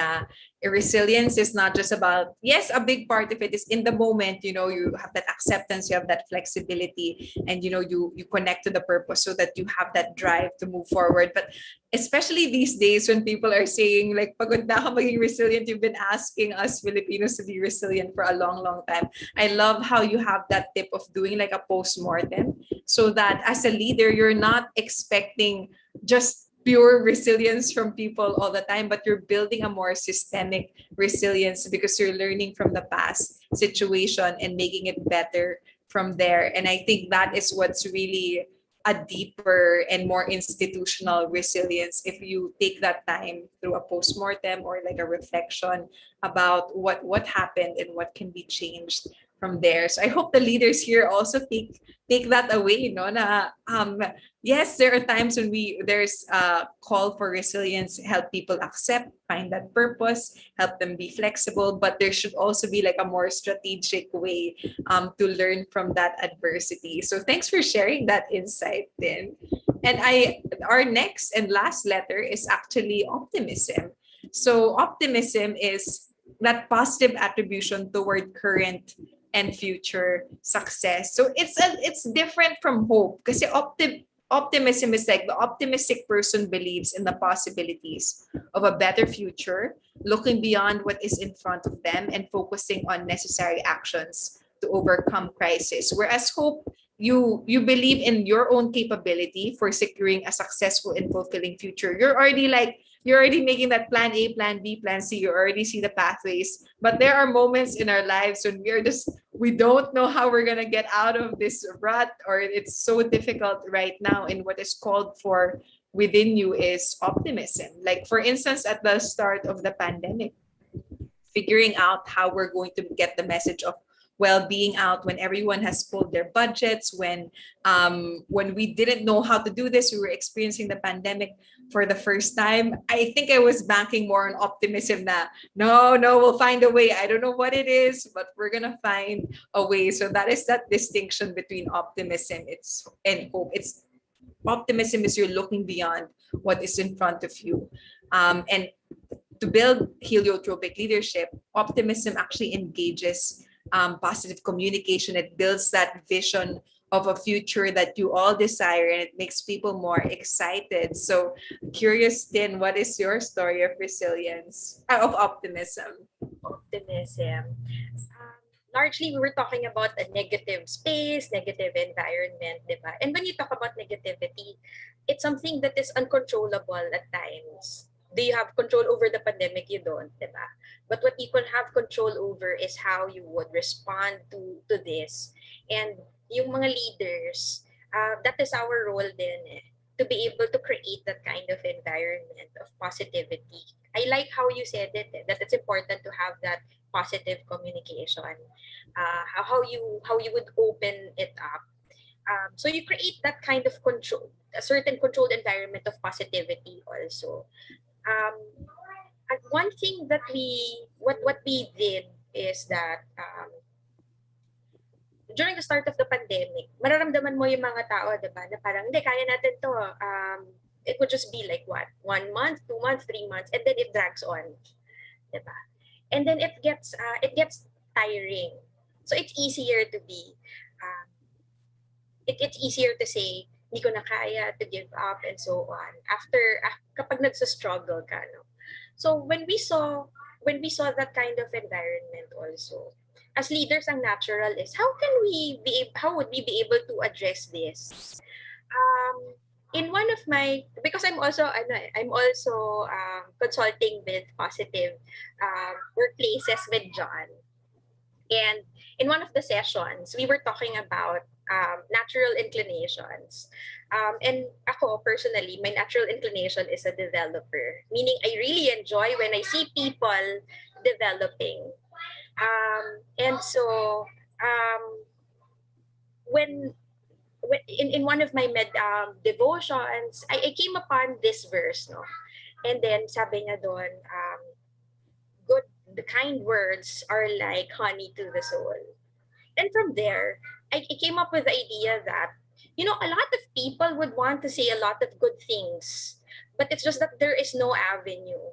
resilience is not just about, yes, a big part of it is in the moment, you have that acceptance, you have that flexibility, and you connect to the purpose so that you have that drive to move forward. But especially these days when people are saying like, pagod na ka maging resilient, you've been asking us Filipinos to be resilient for a long, long time. I love how you have that tip of doing like a post-mortem so that as a leader, you're not expecting just pure resilience from people all the time, but you're building a more systemic resilience because you're learning from the past situation and making it better from there. And I think that is what's really a deeper and more institutional resilience if you take that time through a postmortem or like a reflection about what happened and what can be changed from there. So I hope the leaders here also take that away, no? Na yes, there are times when there's a call for resilience, help people accept, find that purpose, help them be flexible, but there should also be like a more strategic way to learn from that adversity. So thanks for sharing that insight, then. And our next and last letter is actually optimism. So optimism is that positive attribution toward current and future success. So it's different from hope because optimism is like the optimistic person believes in the possibilities of a better future, looking beyond what is in front of them and focusing on necessary actions to overcome crisis. Whereas hope, you believe in your own capability for securing a successful and fulfilling future. You're already making that plan A, plan B, plan C. You already see the pathways. But there are moments in our lives when we don't know how we're gonna get out of this rut, or it's so difficult right now. And what is called for within you is optimism. Like for instance, at the start of the pandemic, figuring out how we're going to get the message of well-being out when everyone has pulled their budgets, when we didn't know how to do this, we were experiencing the pandemic for the first time. I think I was banking more on optimism that no, we'll find a way. I don't know what it is, but we're gonna find a way. So that is that distinction between optimism and hope. It's optimism is you're looking beyond what is in front of you. And to build heliotropic leadership, optimism actually engages positive communication. It builds that vision of a future that you all desire, and it makes people more excited. So curious, Tin, what is your story of resilience, of optimism? Optimism. Largely, we were talking about a negative space, negative environment, diba? And when you talk about negativity, it's something that is uncontrollable at times. Do you have control over the pandemic? You don't, diba? But what you can have control over is how you would respond to this. And yung mga leaders, that is our role din, eh, to be able to create that kind of environment of positivity I like how you said it, that it's important to have that positive communication. How you would open it up. So you create that kind of control, a certain controlled environment of positivity also. Um, and one thing that what we did is that during the start of the pandemic, mararamdaman mo yung mga tao, di ba, na parang, hindi, kaya natin to. It would just be like what? 1 month, 2 months, 3 months, and then it drags on. Di ba? And then it gets tiring. So it's easier to be, it's easier to say, hindi ko na kaya, to give up, and so on. Kapag nagsa-struggle ka, no? So when we saw that kind of environment also, as leaders, ang natural is how would we be able to address this? In one of my, because I'm also consulting with positive workplaces with John, and in one of the sessions we were talking about natural inclinations. And ako personally, my natural inclination is a developer, meaning I really enjoy when I see people developing. And so um, when in one of my devotions, I came upon this verse, no? And then sabi niya doon, good, the kind words are like honey to the soul. And from there, I came up with the idea that, a lot of people would want to say a lot of good things, but it's just that there is no avenue.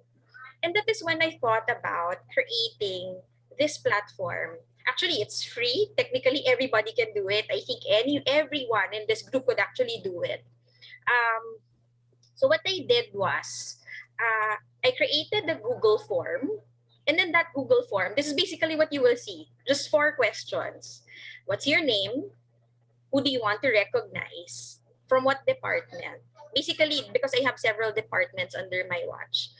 And that is when I thought about creating this platform. Actually, it's free. Technically, everybody can do it. I think everyone in this group could actually do it. Um, so what I did was, I created the Google form, and then that Google form, this is basically what you will see. Just 4 questions. What's your name? Who do you want to recognize? From what department? Basically, because I have several departments under my watch.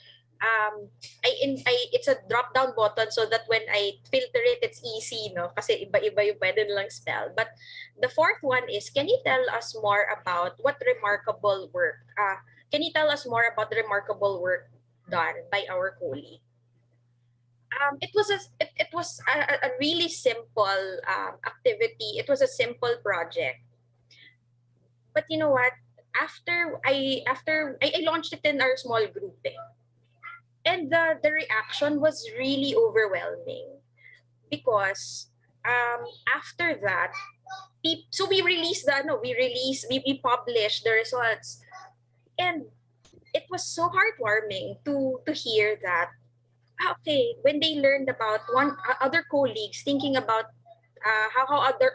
It's a drop down button so that when I filter it, it's easy, no? Kasi iba-iba yung pwede nilang spell. But the fourth one is, can you tell us more about what remarkable work? Can you tell us more about the remarkable work done by our colleague? It was a really simple activity. It was a simple project. But you know what? After I launched it in our small group, and the reaction was really overwhelming because after that, so we released we published the results, and it was so heartwarming to hear that, okay, when they learned about other colleagues thinking about how other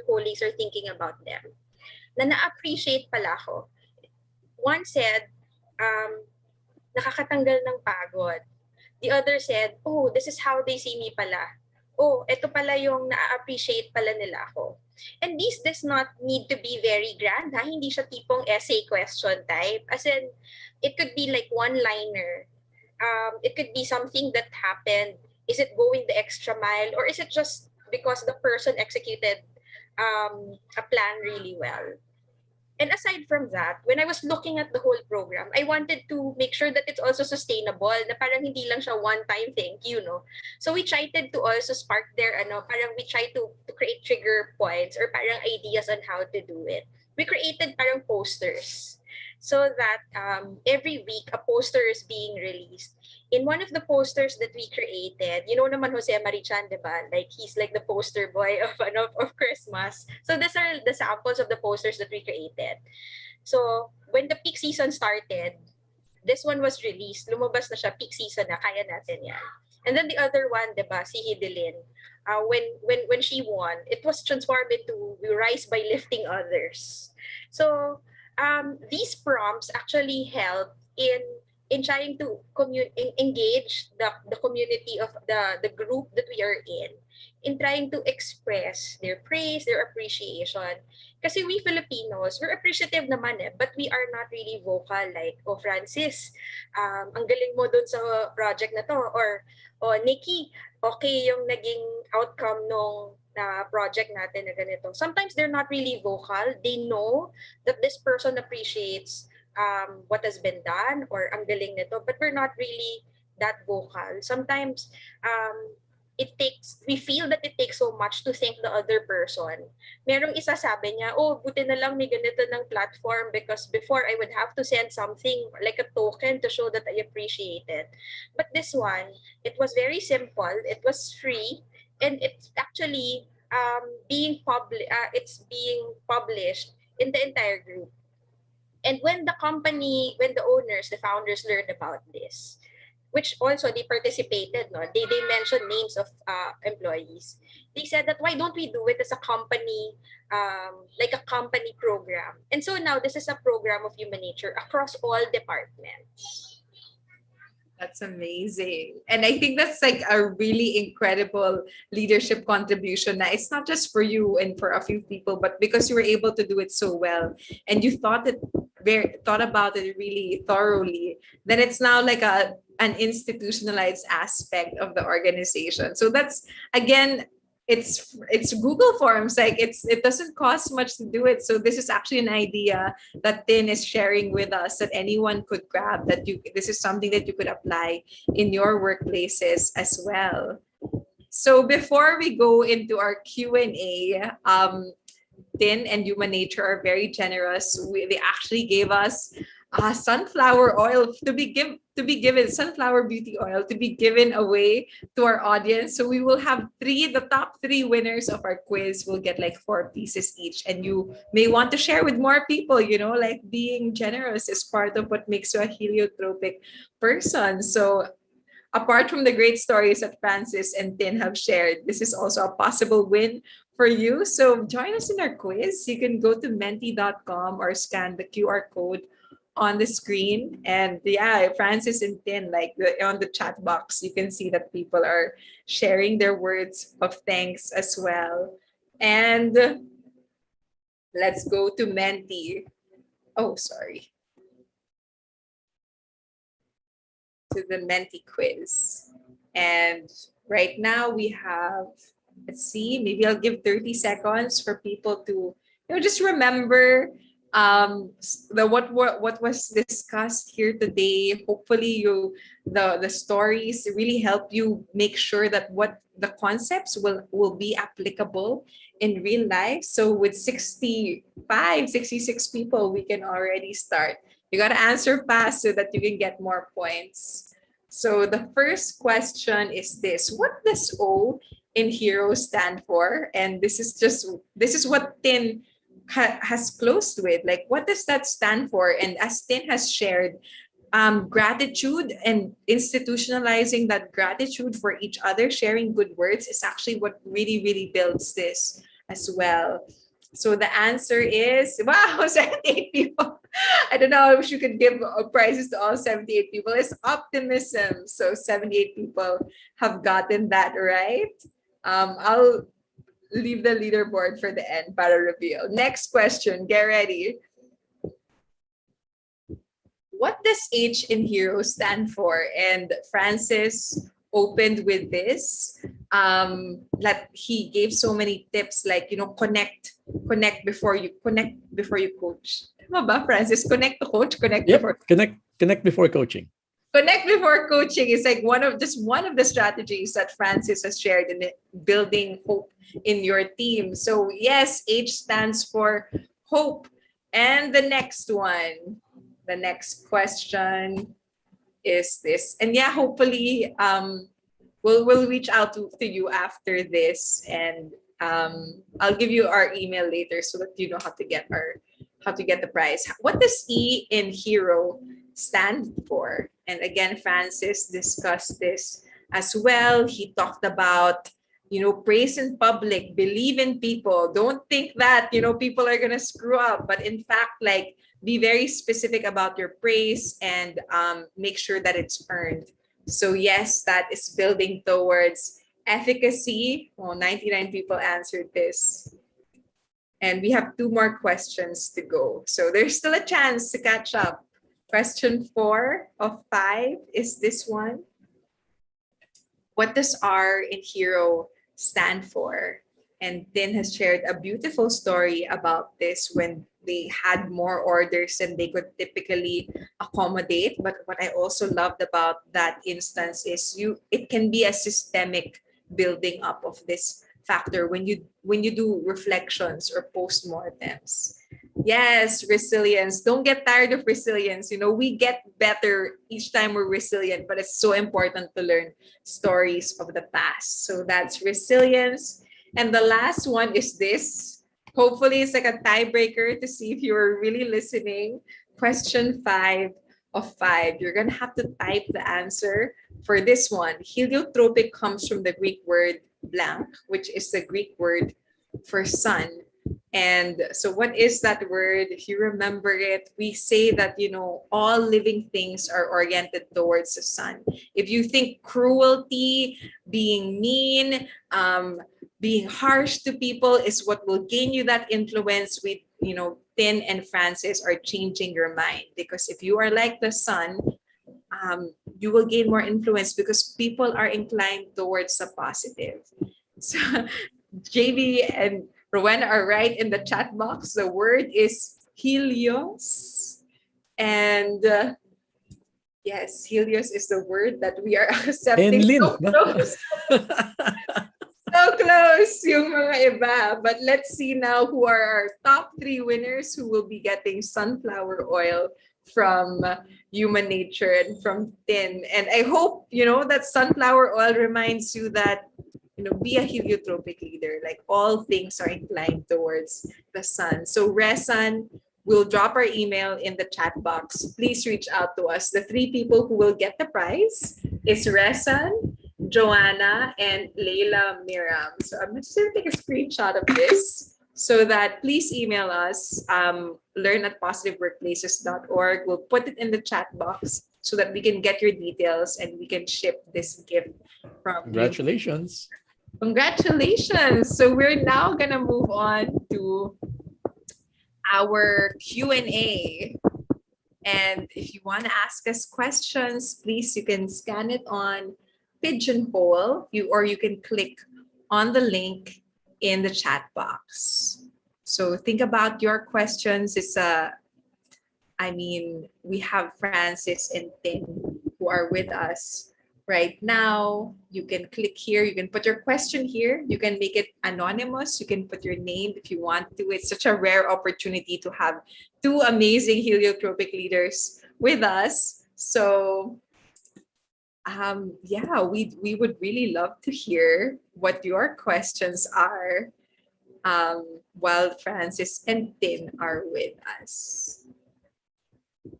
colleagues are thinking about them, na-appreciate pala ako. One said, nakakatanggal ng pagod. The other said, oh, this is how they see me pala. Oh, ito pala yung na-appreciate pala nila ako. And this does not need to be very grand, ha? Hindi siya tipong essay question type. As in, it could be like one-liner. It could be something that happened. Is it going the extra mile, or is it just because the person executed a plan really well? And aside from that, when I was looking at the whole program, I wanted to make sure that it's also sustainable, na parang hindi lang siya one-time thing, So we tried to also spark there, parang we tried to create trigger points or parang ideas on how to do it. We created parang posters so that every week a poster is being released. In one of the posters that we created, naman Jose Marichan, diba? Like, he's like the poster boy of Christmas. So these are the samples of the posters that we created. So when the peak season started, this one was released. Lumabas na siya, peak season na, kaya natin yan. And then the other one, diba, si Hidilyn, when she won, it was transformed into Rise by Lifting Others. So these prompts actually help in trying to engage the community of the group that we are in trying to express their praise, their appreciation. Kasi we Filipinos, we're appreciative naman but we are not really vocal like, oh, Francis, ang galing mo dun sa project na to, or oh, Nikki, okay yung naging outcome nung project natin na ganito. Sometimes they're not really vocal. They know that this person appreciates what has been done or ang galing nito, but we're not really that vocal. Sometimes we feel that it takes so much to thank the other person. Merong isa sabi niya, oh, buti na lang may ganito ng platform because before I would have to send something like a token to show that I appreciate it. But this one, it was very simple, it was free, and it's actually it's being published in the entire group. And when the owners, the founders learned about this, which also they participated, no? They mentioned names of employees. They said that why don't we do it as a company, like a company program? And so now this is a program of human nature across all departments. That's amazing. And I think that's like a really incredible leadership contribution. Now, it's not just for you and for a few people, but because you were able to do it so well and you thought about it really thoroughly, then it's now like an institutionalized aspect of the organization. So that's again, it's Google Forms. Like it doesn't cost much to do it. So this is actually an idea that Tin is sharing with us that anyone could grab, that this is something that you could apply in your workplaces as well. So before we go into our Q&A, Tin and Human Nature are very generous. They actually gave us sunflower oil to be given, sunflower beauty oil to be given away to our audience. So we will have the top three winners of our quiz will get like 4 pieces each. And you may want to share with more people, like being generous is part of what makes you a heliotropic person. So apart from the great stories that Francis and Tin have shared, this is also a possible win for you. So join us in our quiz. You can go to menti.com or scan the QR code on the screen. And yeah, Francis and Tin, like on the chat box, you can see that people are sharing their words of thanks as well. And let's go to Menti. Oh, sorry. To the Menti quiz. And right now we have, let's see, maybe I'll give 30 seconds for people to just remember what was discussed here today. Hopefully the stories really help you make sure that what the concepts will be applicable in real life. So with 66 people, we can already start. You got to answer fast so that you can get more points. So the first question is this: what does O in hero stand for? And this is what Tin has closed with. Like, what does that stand for? And as Tin has shared, gratitude and institutionalizing that gratitude for each other, sharing good words is actually what really, really builds this as well. So the answer is, wow, 78 people. I don't know if you could give prizes to all 78 people. It's optimism. So 78 people have gotten that right. I'll leave the leaderboard for the end para reveal. Next question, get ready. What does H in hero stand for? And Francis opened with this. That he gave so many tips, like connect before you coach. Tama ba, Francis? Connect to coach, connect before. Connect before coaching. Connect before coaching is like one of the strategies that Francis has shared in building hope in your team. So yes, H stands for hope. And the next question is this. And yeah, hopefully we'll reach out to you after this, and I'll give you our email later so that you know how to get the prize. What does E in hero stand for? And again, Francis discussed this as well. He talked about praise in public, believe in people. Don't think that people are gonna screw up, but in fact, like, be very specific about your praise and make sure that it's earned. So yes, that is building towards efficacy. Well, 99 people answered this. And we have 2 more questions to go. So there's still a chance to catch up. Question 4 of 5 is this one. What does R in hero stand for? And Tin has shared a beautiful story about this when they had more orders than they could typically accommodate. But what I also loved about that instance is it can be a systemic building up of this factor when you do reflections or postmortems. Yes, resilience. Don't get tired of resilience. We get better each time we're resilient, but it's so important to learn stories of the past. So that's resilience. And the last one is this. Hopefully, it's like a tiebreaker to see if you're really listening. Question 5 of 5. You're going to have to type the answer for this one. Heliotropic comes from the Greek word blank, which is the Greek word for sun. And so, what is that word? If you remember it, we say that, all living things are oriented towards the sun. If you think cruelty, being mean, being harsh to people is what will gain you that influence, with, Tin and Francis are changing your mind. Because if you are like the sun, you will gain more influence because people are inclined towards the positive. So, JV and Rowena are right in the chat box. The word is Helios. And yes, Helios is the word that we are accepting. And Lynn. So close. So close yung mga iba. But let's see now who are our top 3 winners who will be getting sunflower oil from Human Nature and from Tin. And I hope, that sunflower oil reminds you that, be a heliotropic leader. Like, all things are inclined towards the sun. So Resan, we'll drop our email in the chat box. Please reach out to us. The 3 people who will get the prize is Resan, Joanna, and Leila Miram. So I'm just going to take a screenshot of this so that please email us, learn@positiveworkplaces.org. We'll put it in the chat box so that we can get your details and we can ship this gift from you. Congratulations. Congratulations. So we're now going to move on to our Q&A. And if you want to ask us questions, please, you can scan it on Pigeonhole, or you can click on the link in the chat box. So think about your questions. We have Francis and Tin who are with us right now. You can click here. You can put your question here. You can make it anonymous. You can put your name if you want to. It's such a rare opportunity to have 2 amazing heliotropic leaders with us. So we would really love to hear what your questions are while Francis and Tin are with us.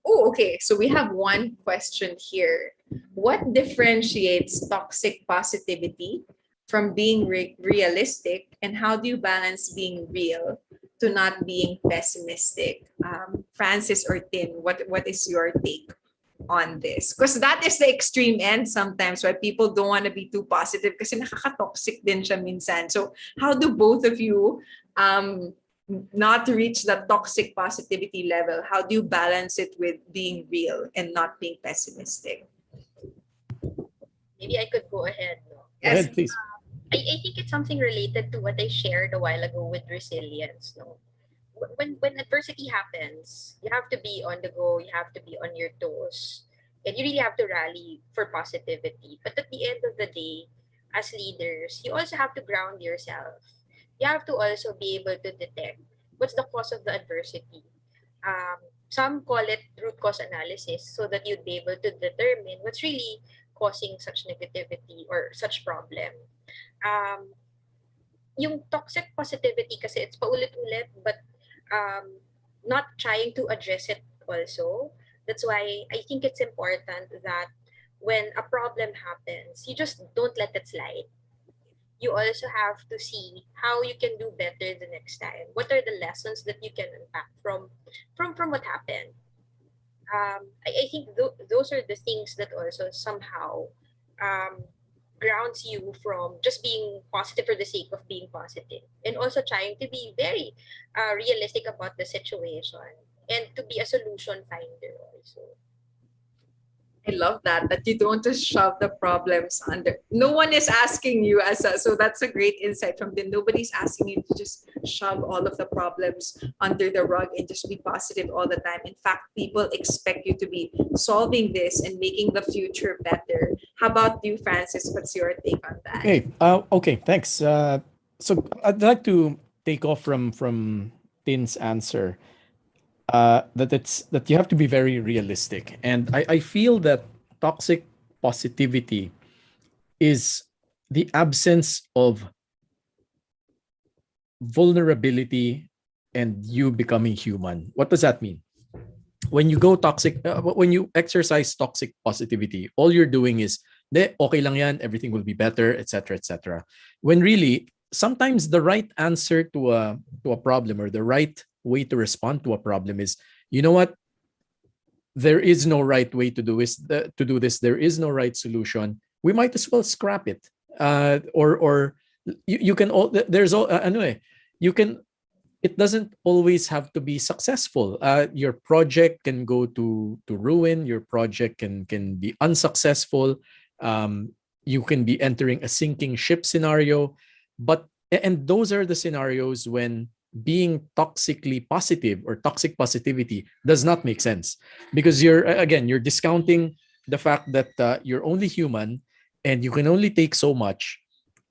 Oh, okay. So we have one question here. What differentiates toxic positivity from being realistic, and how do you balance being real to not being pessimistic? Francis or Tin, what is your take on this? Because that is the extreme end sometimes, why people don't want to be too positive kasi nakaka-toxic din siya minsan. So how do both of you not reach the toxic positivity level? How do you balance it with being real and not being pessimistic? Maybe I could go ahead. No? Go ahead, please. I think it's something related to what I shared a while ago with resilience. No, when adversity happens, you have to be on the go. You have to be on your toes, and you really have to rally for positivity. But at the end of the day, as leaders, you also have to ground yourself. You have to also be able to detect what's the cause of the adversity. Some call it root cause analysis, so that you'd be able to determine what's really causing such negativity or such problem. Yung toxic positivity kasi it's paulit-ulit, but not trying to address it also. That's why I think it's important that when a problem happens, you just don't let it slide. You also have to see how you can do better the next time. What are the lessons that you can unpack from what happened? I think those are the things that also somehow grounds you from just being positive for the sake of being positive, and also trying to be very realistic about the situation and to be a solution finder also. I love that you don't just shove the problems under. No one is asking you so that's a great insight from them. Nobody's asking you to just shove all of the problems under the rug and just be positive all the time. In fact, people expect you to be solving this and making the future better. How about you, Francis? What's your take on that? Okay, thanks. So I'd like to take off from Tin's answer. That you have to be very realistic, and I feel that toxic positivity is the absence of vulnerability and you becoming human. What does that mean? When you go toxic, when you exercise toxic positivity, all you're doing is, "De, okay lang yan, everything will be better, etc., etc." When really, sometimes the right answer to a problem, or the right way to respond to a problem is, you know what? There is no right way to do this. There is no right solution. We might as well scrap it. Or you can all there's all anyway. You can. It doesn't always have to be successful. Your project can go to ruin. Your project can be unsuccessful. You can be entering a sinking ship scenario. And those are the scenarios when being toxically positive or toxic positivity does not make sense, because you're discounting the fact that you're only human and you can only take so much.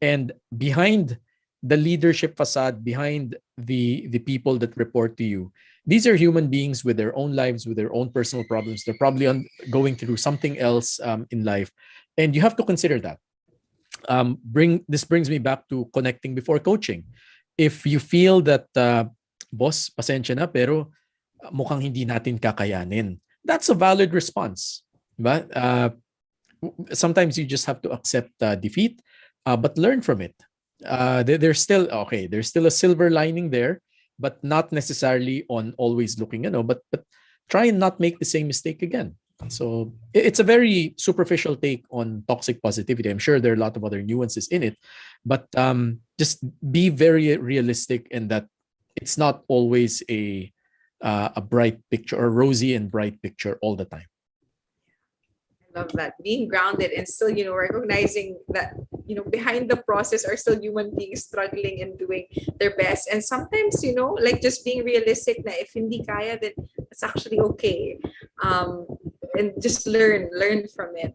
And behind the leadership facade, behind the people that report to you, these are human beings with their own lives, with their own personal problems. They're probably going through something else in life, and you have to consider that. This brings me back to connecting before coaching. If you feel that, boss, pasensya na, pero mukhang hindi natin kakayanin, that's a valid response. But sometimes you just have to accept defeat, but learn from it. There's still okay. There's still a silver lining there, but not necessarily on always looking. But try and not make the same mistake again. So it's a very superficial take on toxic positivity. I'm sure there are a lot of other nuances in it, but just be very realistic in that it's not always a bright picture or rosy and bright picture all the time. I love that. Being grounded and still, recognizing that, behind the process are still human beings struggling and doing their best. And sometimes, like just being realistic na if hindi kaya, then it's actually okay. And just learn from it.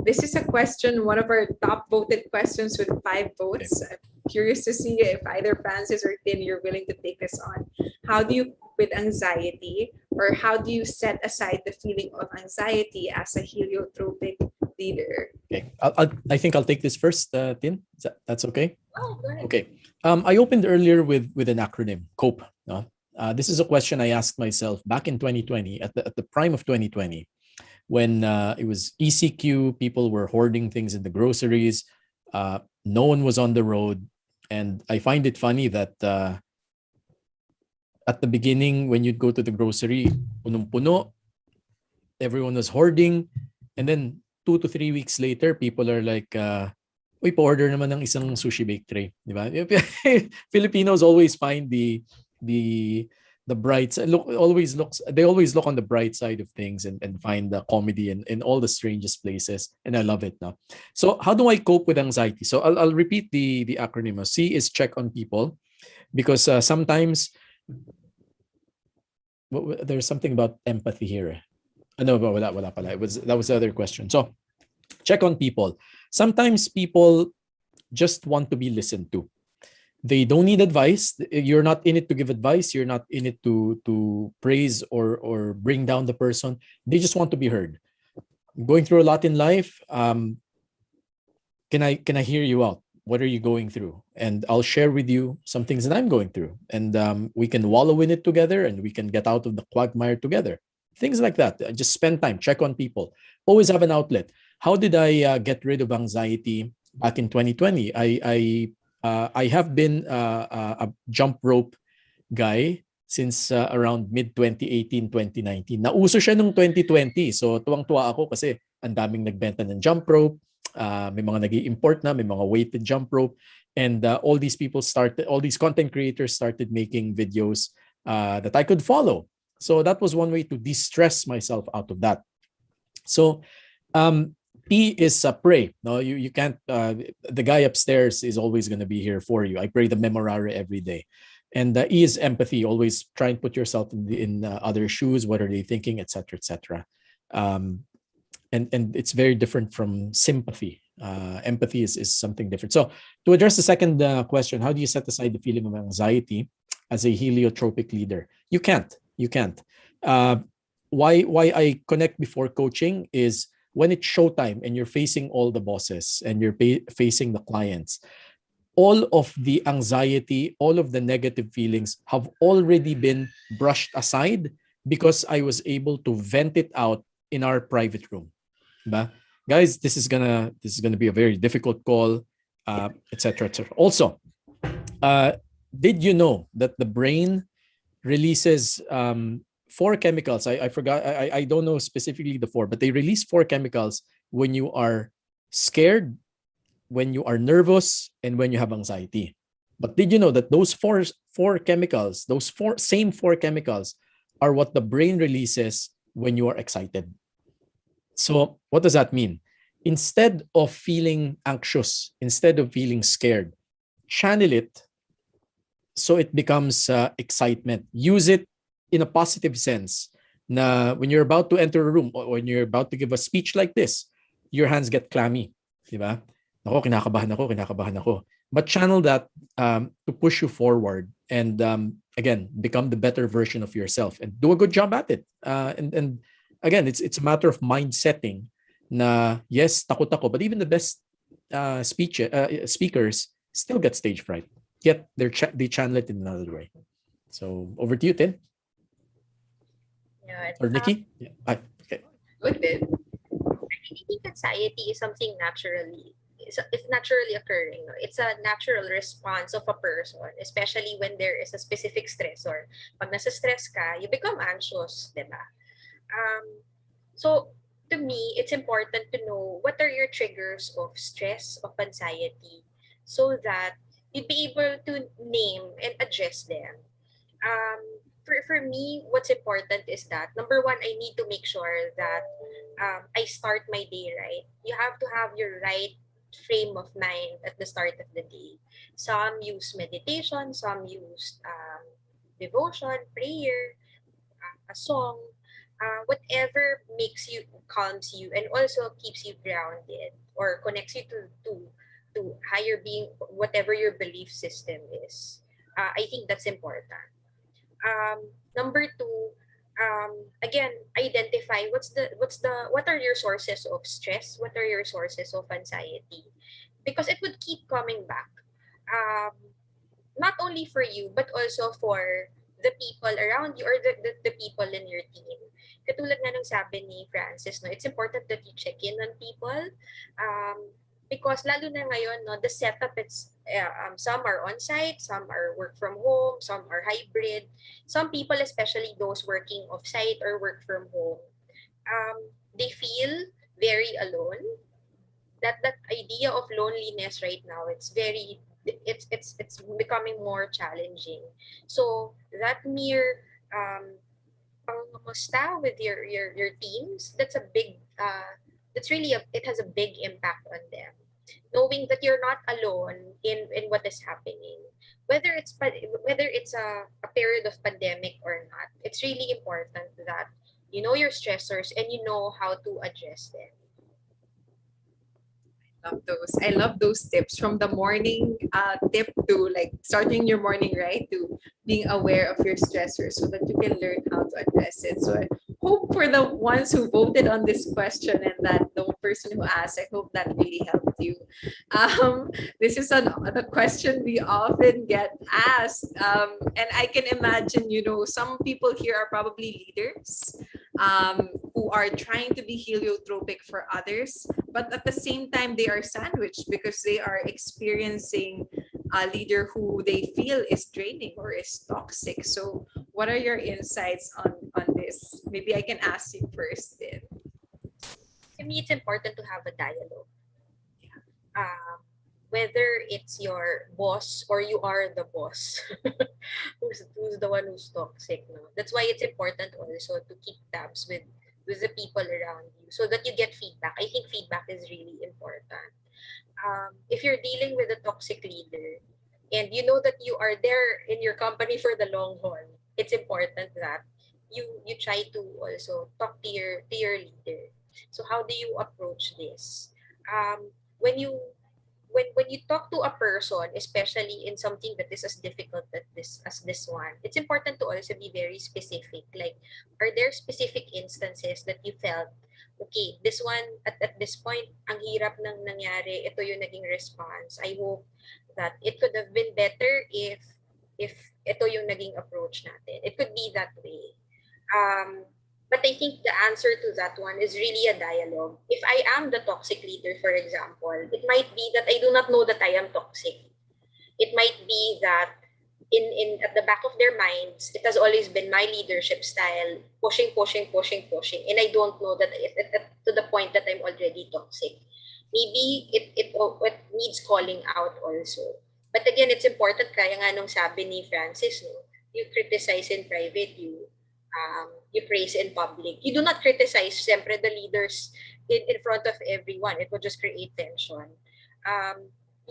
This is a question, one of our top voted questions with 5 votes. I'm curious to see if either Francis or Tin, you're willing to take this on. How do you cope with anxiety, or how do you set aside the feeling of anxiety as a heliotropic leader? Okay, I think I'll take this first, Tin. That's okay? Oh, go ahead. Okay. I opened earlier with an acronym, COPE. No? This is a question I asked myself back in 2020, at the prime of 2020, when it was ECQ, people were hoarding things in the groceries. No one was on the road. And I find it funny that at the beginning, when you'd go to the grocery, punong-puno, everyone was hoarding. And then 2 to 3 weeks later, people are like, uy, pa-order naman ng isang sushi bake tray. Di ba? Filipinos always find the bright side. They always look on the bright side of things and find the comedy in all the strangest places. And I love it now. So how do I cope with anxiety? So I'll repeat the acronym. C is check on people, because sometimes there's something about empathy here. No, but wala pala. That was the other question. So check on people. Sometimes people just want to be listened to. They don't need advice. You're not in it to give advice. You're not in it to praise or bring down the person. They just want to be heard. Going through a lot in life. Can I hear you out? What are you going through? And I'll share with you some things that I'm going through. And we can wallow in it together, and we can get out of the quagmire together. Things like that. Just spend time. Check on people. Always have an outlet. How did I get rid of anxiety back in 2020? I have been a jump rope guy since around mid-2018, 2019. Nauso siya nung 2020. So tuwang-tuwa ako kasi ang daming nagbenta ng jump rope. May mga nag-i-import na, may mga weighted jump rope. And all these content creators started making videos that I could follow. So that was one way to de-stress myself out of that. So Um, P is pray. No, you can't. The guy upstairs is always going to be here for you. I pray the memorare every day. And E is empathy. Always try and put yourself in other shoes. What are they thinking, etc., etc. Um, and it's very different from sympathy. Empathy is something different. So to address the second question, how do you set aside the feeling of anxiety as a heliotropic leader? You can't. You can't. Why I connect before coaching is when it's showtime and you're facing all the bosses and you're facing the clients, all of the anxiety, all of the negative feelings have already been brushed aside because I was able to vent it out in our private room. Ba? Guys, this is gonna be a very difficult call, etc. etc. Also, did you know that the brain releases four chemicals? I forgot. I don't know specifically the four, but they release four chemicals when you are scared, when you are nervous, and when you have anxiety. But did you know that those four chemicals, those same four chemicals, are what the brain releases when you are excited? So what does that mean? Instead of feeling anxious, instead of feeling scared, channel it so it becomes excitement. Use it in a positive sense. Na when you're about to enter a room or when you're about to give a speech like this, your hands get clammy, di ba? Ako, kinakabahan ako. But channel that to push you forward and again, become the better version of yourself and do a good job at it. And again, it's a matter of mind setting. Na yes, takot ako, but even the best speakers still get stage fright. Yet they channel it in another way. So over to you, Tin. Yeah. Or Nikki? Yeah. Okay. Good then. I think anxiety is something it's naturally occurring. No? It's a natural response of a person, especially when there is a specific stressor. Pag nasa stress ka, you become anxious, di ba? So to me, it's important to know what are your triggers of stress, of anxiety, so that you'd be able to name and address them. For me, what's important is that number one, I need to make sure that I start my day right. You have to have your right frame of mind at the start of the day. Some use meditation, some use devotion, prayer, a song, whatever makes you, calms you, and also keeps you grounded or connects you to higher being, whatever your belief system is. I think that's important. Number two, again, identify what are your sources of stress, what are your sources of anxiety, because it would keep coming back. Um, Not only for you, but also for the people around you or the people in your team. Katulad nga nung sabi ni Francis, no, it's important that you check in on people. Because lalo na ngayon, no, the setup, some are on-site, some are work from home, some are hybrid. Some people, especially those working off-site or work from home, they feel very alone. That idea of loneliness right now, it's becoming more challenging. So that mere pangamusta with your teams, that's really it has a big impact on them. Knowing that you're not alone in what is happening, whether it's a period of pandemic or not, it's really important that you know your stressors and you know how to address them. Love those. I love those tips from the morning tip to like starting your morning right to being aware of your stressors so that you can learn how to address it. So I hope for the ones who voted on this question and that the person who asked, I hope that really helped you. This is the question we often get asked, and I can imagine some people here are probably leaders who are trying to be heliotropic for others, but at the same time they are sandwiched because they are experiencing a leader who they feel is draining or is toxic. So what are your insights on this? Maybe I can ask you first then. To me, it's important to have a dialogue. Whether it's your boss or you are the boss, who's the one who's toxic. No? That's why it's important also to keep tabs with with the people around you so that you get feedback. I think feedback is really important. If you're dealing with a toxic leader and you know that you are there in your company for the long haul, it's important that you try to also talk to your leader. So how do you approach this? When you when you talk to a person, especially in something that is as difficult as this one, it's important to also be very specific. Like, are there specific instances that you felt, okay, this one at this point, ang hirap nang nangyari, ito yung naging response. I hope that it could have been better if ito yung naging approach natin. It could be that way. But I think the answer to that one is really a dialogue. If I am the toxic leader, for example, it might be that I do not know that I am toxic. It might be that in at the back of their minds, it has always been my leadership style, pushing, pushing, pushing, pushing, and I don't know that to the point that I'm already toxic. Maybe it needs calling out also. But again, it's important, kaya nga nung sabi ni Francis, no, you criticize in private, you praise in public. You do not criticize, siyempre, the leaders in front of everyone. It will just create tension.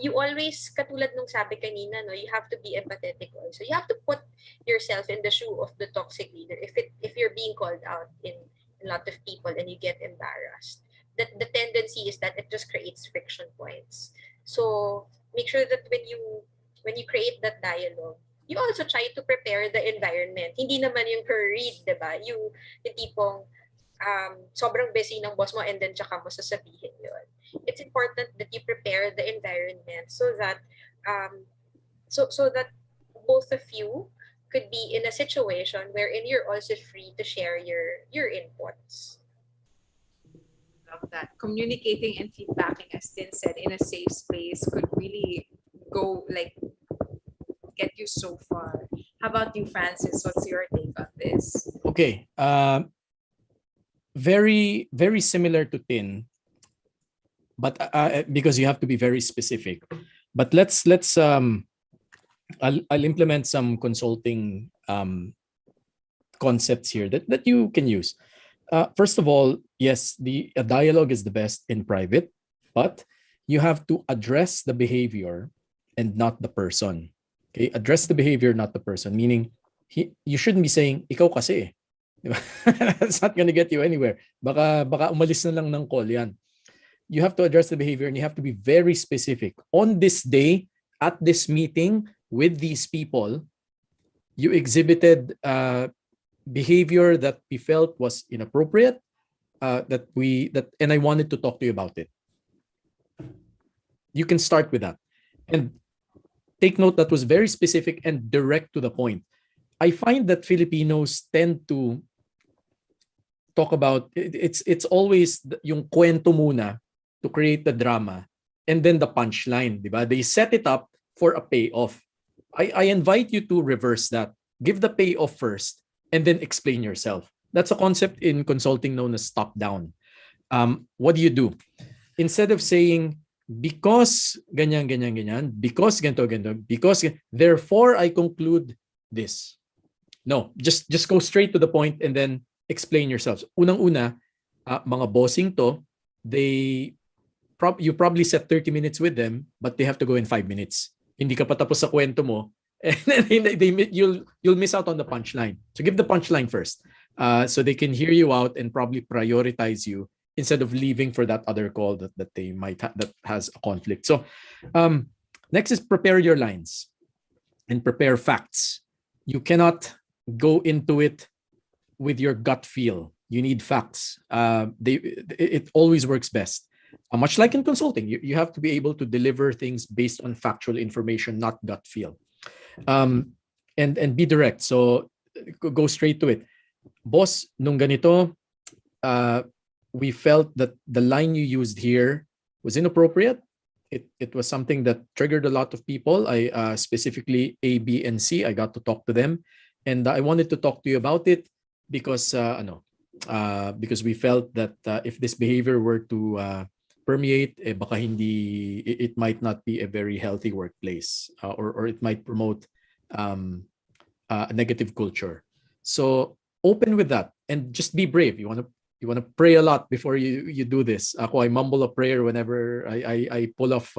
You always, katulad nung sabi kanina, no, you have to be empathetic also. You have to put yourself in the shoe of the toxic leader. If you're being called out in a lot of people and you get embarrassed, that the tendency is that it just creates friction points. So make sure that when you create that dialogue, you also try to prepare the environment. Hindi naman yung hurried, di ba? Yung tipong sobrang busy ng boss mo and then tsaka mo sasabihin yun. It's important that you prepare the environment so that so that both of you could be in a situation wherein you're also free to share your inputs. Love that. Communicating and feedbacking, as Tin said, in a safe space could really go like get you so far. How about you, Francis? What's your take on this? Okay. Very, very similar to Tin, but because you have to be very specific. But I'll implement some consulting concepts here that you can use. First of all, yes, a dialogue is the best in private, but you have to address the behavior and not the person. Okay, address the behavior, not the person. Meaning, you shouldn't be saying, "Ikaw kasi." It's not gonna get you anywhere. Baka umalis na lang ng call yan. You have to address the behavior and you have to be very specific. On this day, at this meeting with these people, you exhibited behavior that we felt was inappropriate, and I wanted to talk to you about it. You can start with that. And take note, that was very specific and direct to the point. I find that Filipinos tend to talk about, it's always yung kwento muna to create the drama and then the punchline, diba? They set it up for a payoff. I invite you to reverse that. Give the payoff first and then explain yourself. That's a concept in consulting known as top-down. What do? Instead of saying, because ganyan, ganyan, ganyan, because ganito, ganito, because therefore I conclude this. No, just go straight to the point and then explain yourselves. Unang-una, mga bossing to, you probably set 30 minutes with them, but they have to go in 5 minutes. Hindi ka pa tapos sa kwento mo, and you'll miss out on the punchline. So give the punchline first, so they can hear you out and probably prioritize you instead of leaving for that other call that they might that has a conflict. So next is prepare your lines and prepare facts. You cannot go into it with your gut feel. You need facts. It always works best. Much like in consulting, you have to be able to deliver things based on factual information, not gut feel. And be direct. So go straight to it. Boss, nung ganito, we felt that the line you used here was inappropriate. It was something that triggered a lot of people. I specifically A, B, and C. I got to talk to them, and I wanted to talk to you about it because we felt that if this behavior were to permeate, baka hindi, it might not be a very healthy workplace, or it might promote a negative culture. So open with that and just be brave. You want to You want to pray a lot before you do this. Ako, I mumble a prayer whenever I pull off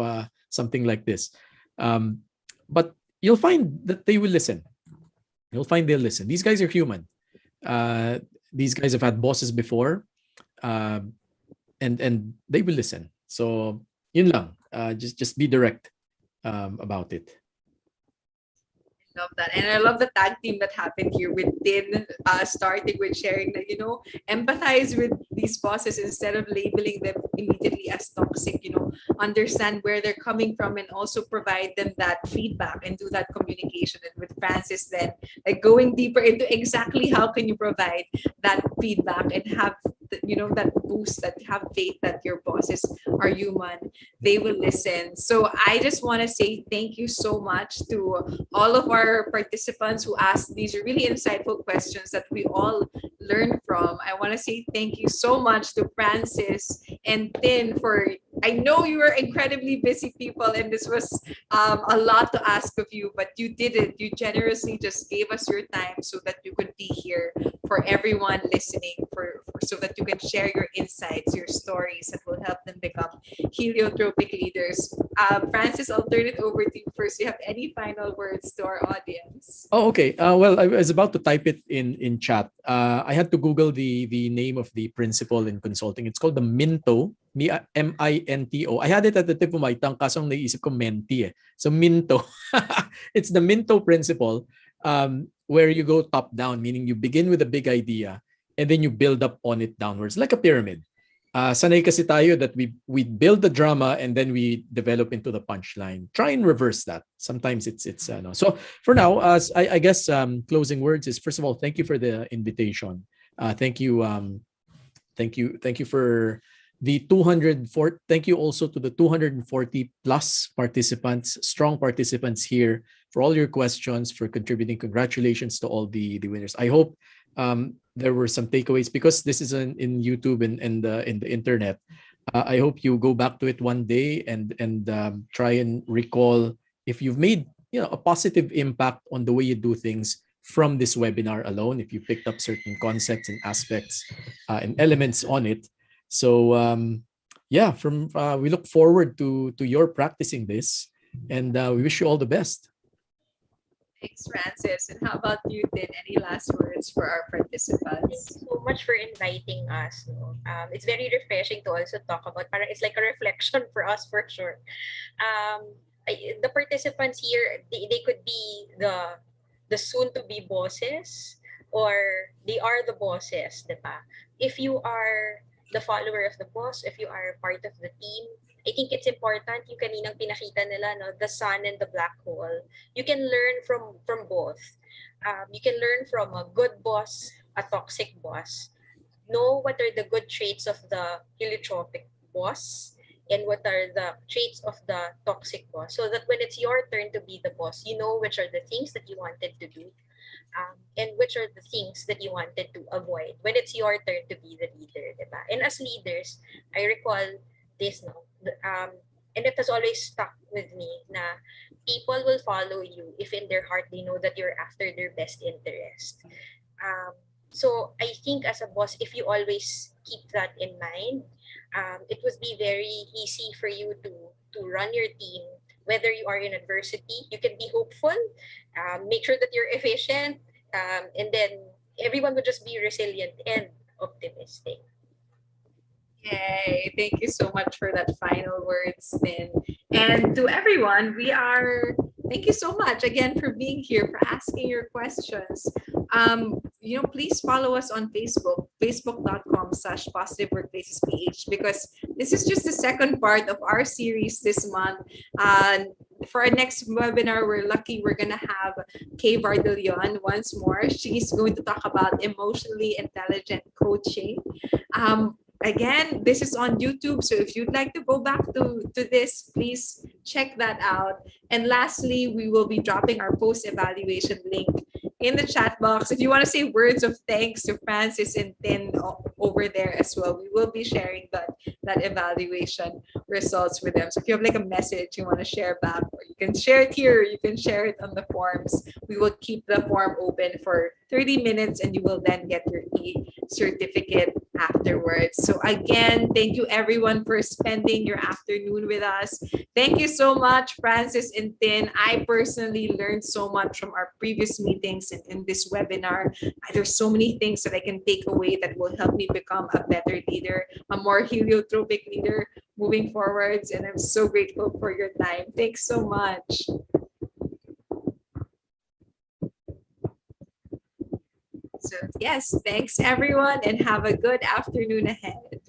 something like this. But you'll find that they will listen. You'll find they'll listen. These guys are human. These guys have had bosses before, and they will listen. So yun lang. Just be direct about it. Love that. And I love the tag team that happened here with Din starting with sharing that, empathize with these bosses instead of labeling them immediately as toxic, understand where they're coming from and also provide them that feedback and do that communication. And with Francis then, like going deeper into exactly how can you provide that feedback and have, that boost, that have faith that your bosses are human, they will listen. So I just want to say thank you so much to all of our participants who asked these really insightful questions that we all learned from. I want to say thank you so much to Francis and Tin for, I know you were incredibly busy people and this was a lot to ask of you, but you did it. You generously just gave us your time so that you could be here for everyone listening, so that you can share your insights, your stories that will help them become heliotropic leaders. Francis, I'll turn it over to you first. Do you have any final words to our audience? Oh, okay. Well, I was about to type it in chat. I had to Google the name of the principle in consulting. It's called the Minto, M-I-N-T-O. I had it at the tip of my tongue, kasong naisip ko menti eh. So Minto. It's the Minto principle, where you go top down, meaning you begin with a big idea and then you build up on it downwards, like a pyramid. Sanay kasi tayo that we build the drama and then we develop into the punchline. Try and reverse that. Sometimes it's no. So for now, I guess closing words is, first of all, thank you for the invitation. Thank you for the 204. Thank you also to the 240 plus participants, strong participants here, for all your questions, for contributing. Congratulations to all the winners. I hope there were some takeaways, because this is in YouTube and in the internet. I hope you go back to it one day and try and recall if you've made a positive impact on the way you do things from this webinar alone. If you picked up certain concepts and aspects and elements on it. So we look forward to your practicing this, and we wish you all the best. Thanks, Francis. And how about you, Tin? Any last words for our participants? Thank you so much for inviting us. It's very refreshing to also talk about. Parang it's like a reflection for us, for sure. The participants here, they could be the soon-to-be bosses, or they are the bosses, diba? If you are the follower of the boss, if you are part of the team, I think it's important, yung kaninang pinakita nila, the sun and the black hole. You can learn from both. You can learn from a good boss, a toxic boss. Know what are the good traits of the heliotropic boss and what are the traits of the toxic boss, so that when it's your turn to be the boss, you know which are the things that you wanted to do, and which are the things that you wanted to avoid when it's your turn to be the leader, diba? And as leaders, I recall this, and it has always stuck with me, na people will follow you if in their heart they know that you're after their best interest. So I think as a boss, if you always keep that in mind, it would be very easy for you to run your team. Whether you are in adversity, you can be hopeful, make sure that you're efficient, and then everyone will just be resilient and optimistic. Yay! Thank you so much for that final words, Tin. And to everyone, thank you so much again for being here, for asking your questions. Please follow us on Facebook, facebook.com/positive workplaces ph, because this is just the second part of our series this month. For our next webinar, we're lucky we're going to have Kay Vardillion once more. She's going to talk about emotionally intelligent coaching. Again, this is on YouTube, so if you'd like to go back to this, please check that out. And lastly, we will be dropping our post-evaluation link in the chat box. If you want to say words of thanks to Francis and Tin over there as well, we will be sharing that evaluation results with them. So if you have like a message you want to share back, or you can share it here, you can share it on the forums. We will keep the form open for 30 minutes and you will then get your e-certificate afterwards. So again, thank you everyone for spending your afternoon with us. Thank you so much, Francis and Tin. I personally learned so much from our previous meetings and in this webinar. There's so many things that I can take away that will help me become a better leader, a more heliotropic leader moving forwards. And I'm so grateful for your time. Thanks so much. So yes, thanks everyone and have a good afternoon ahead.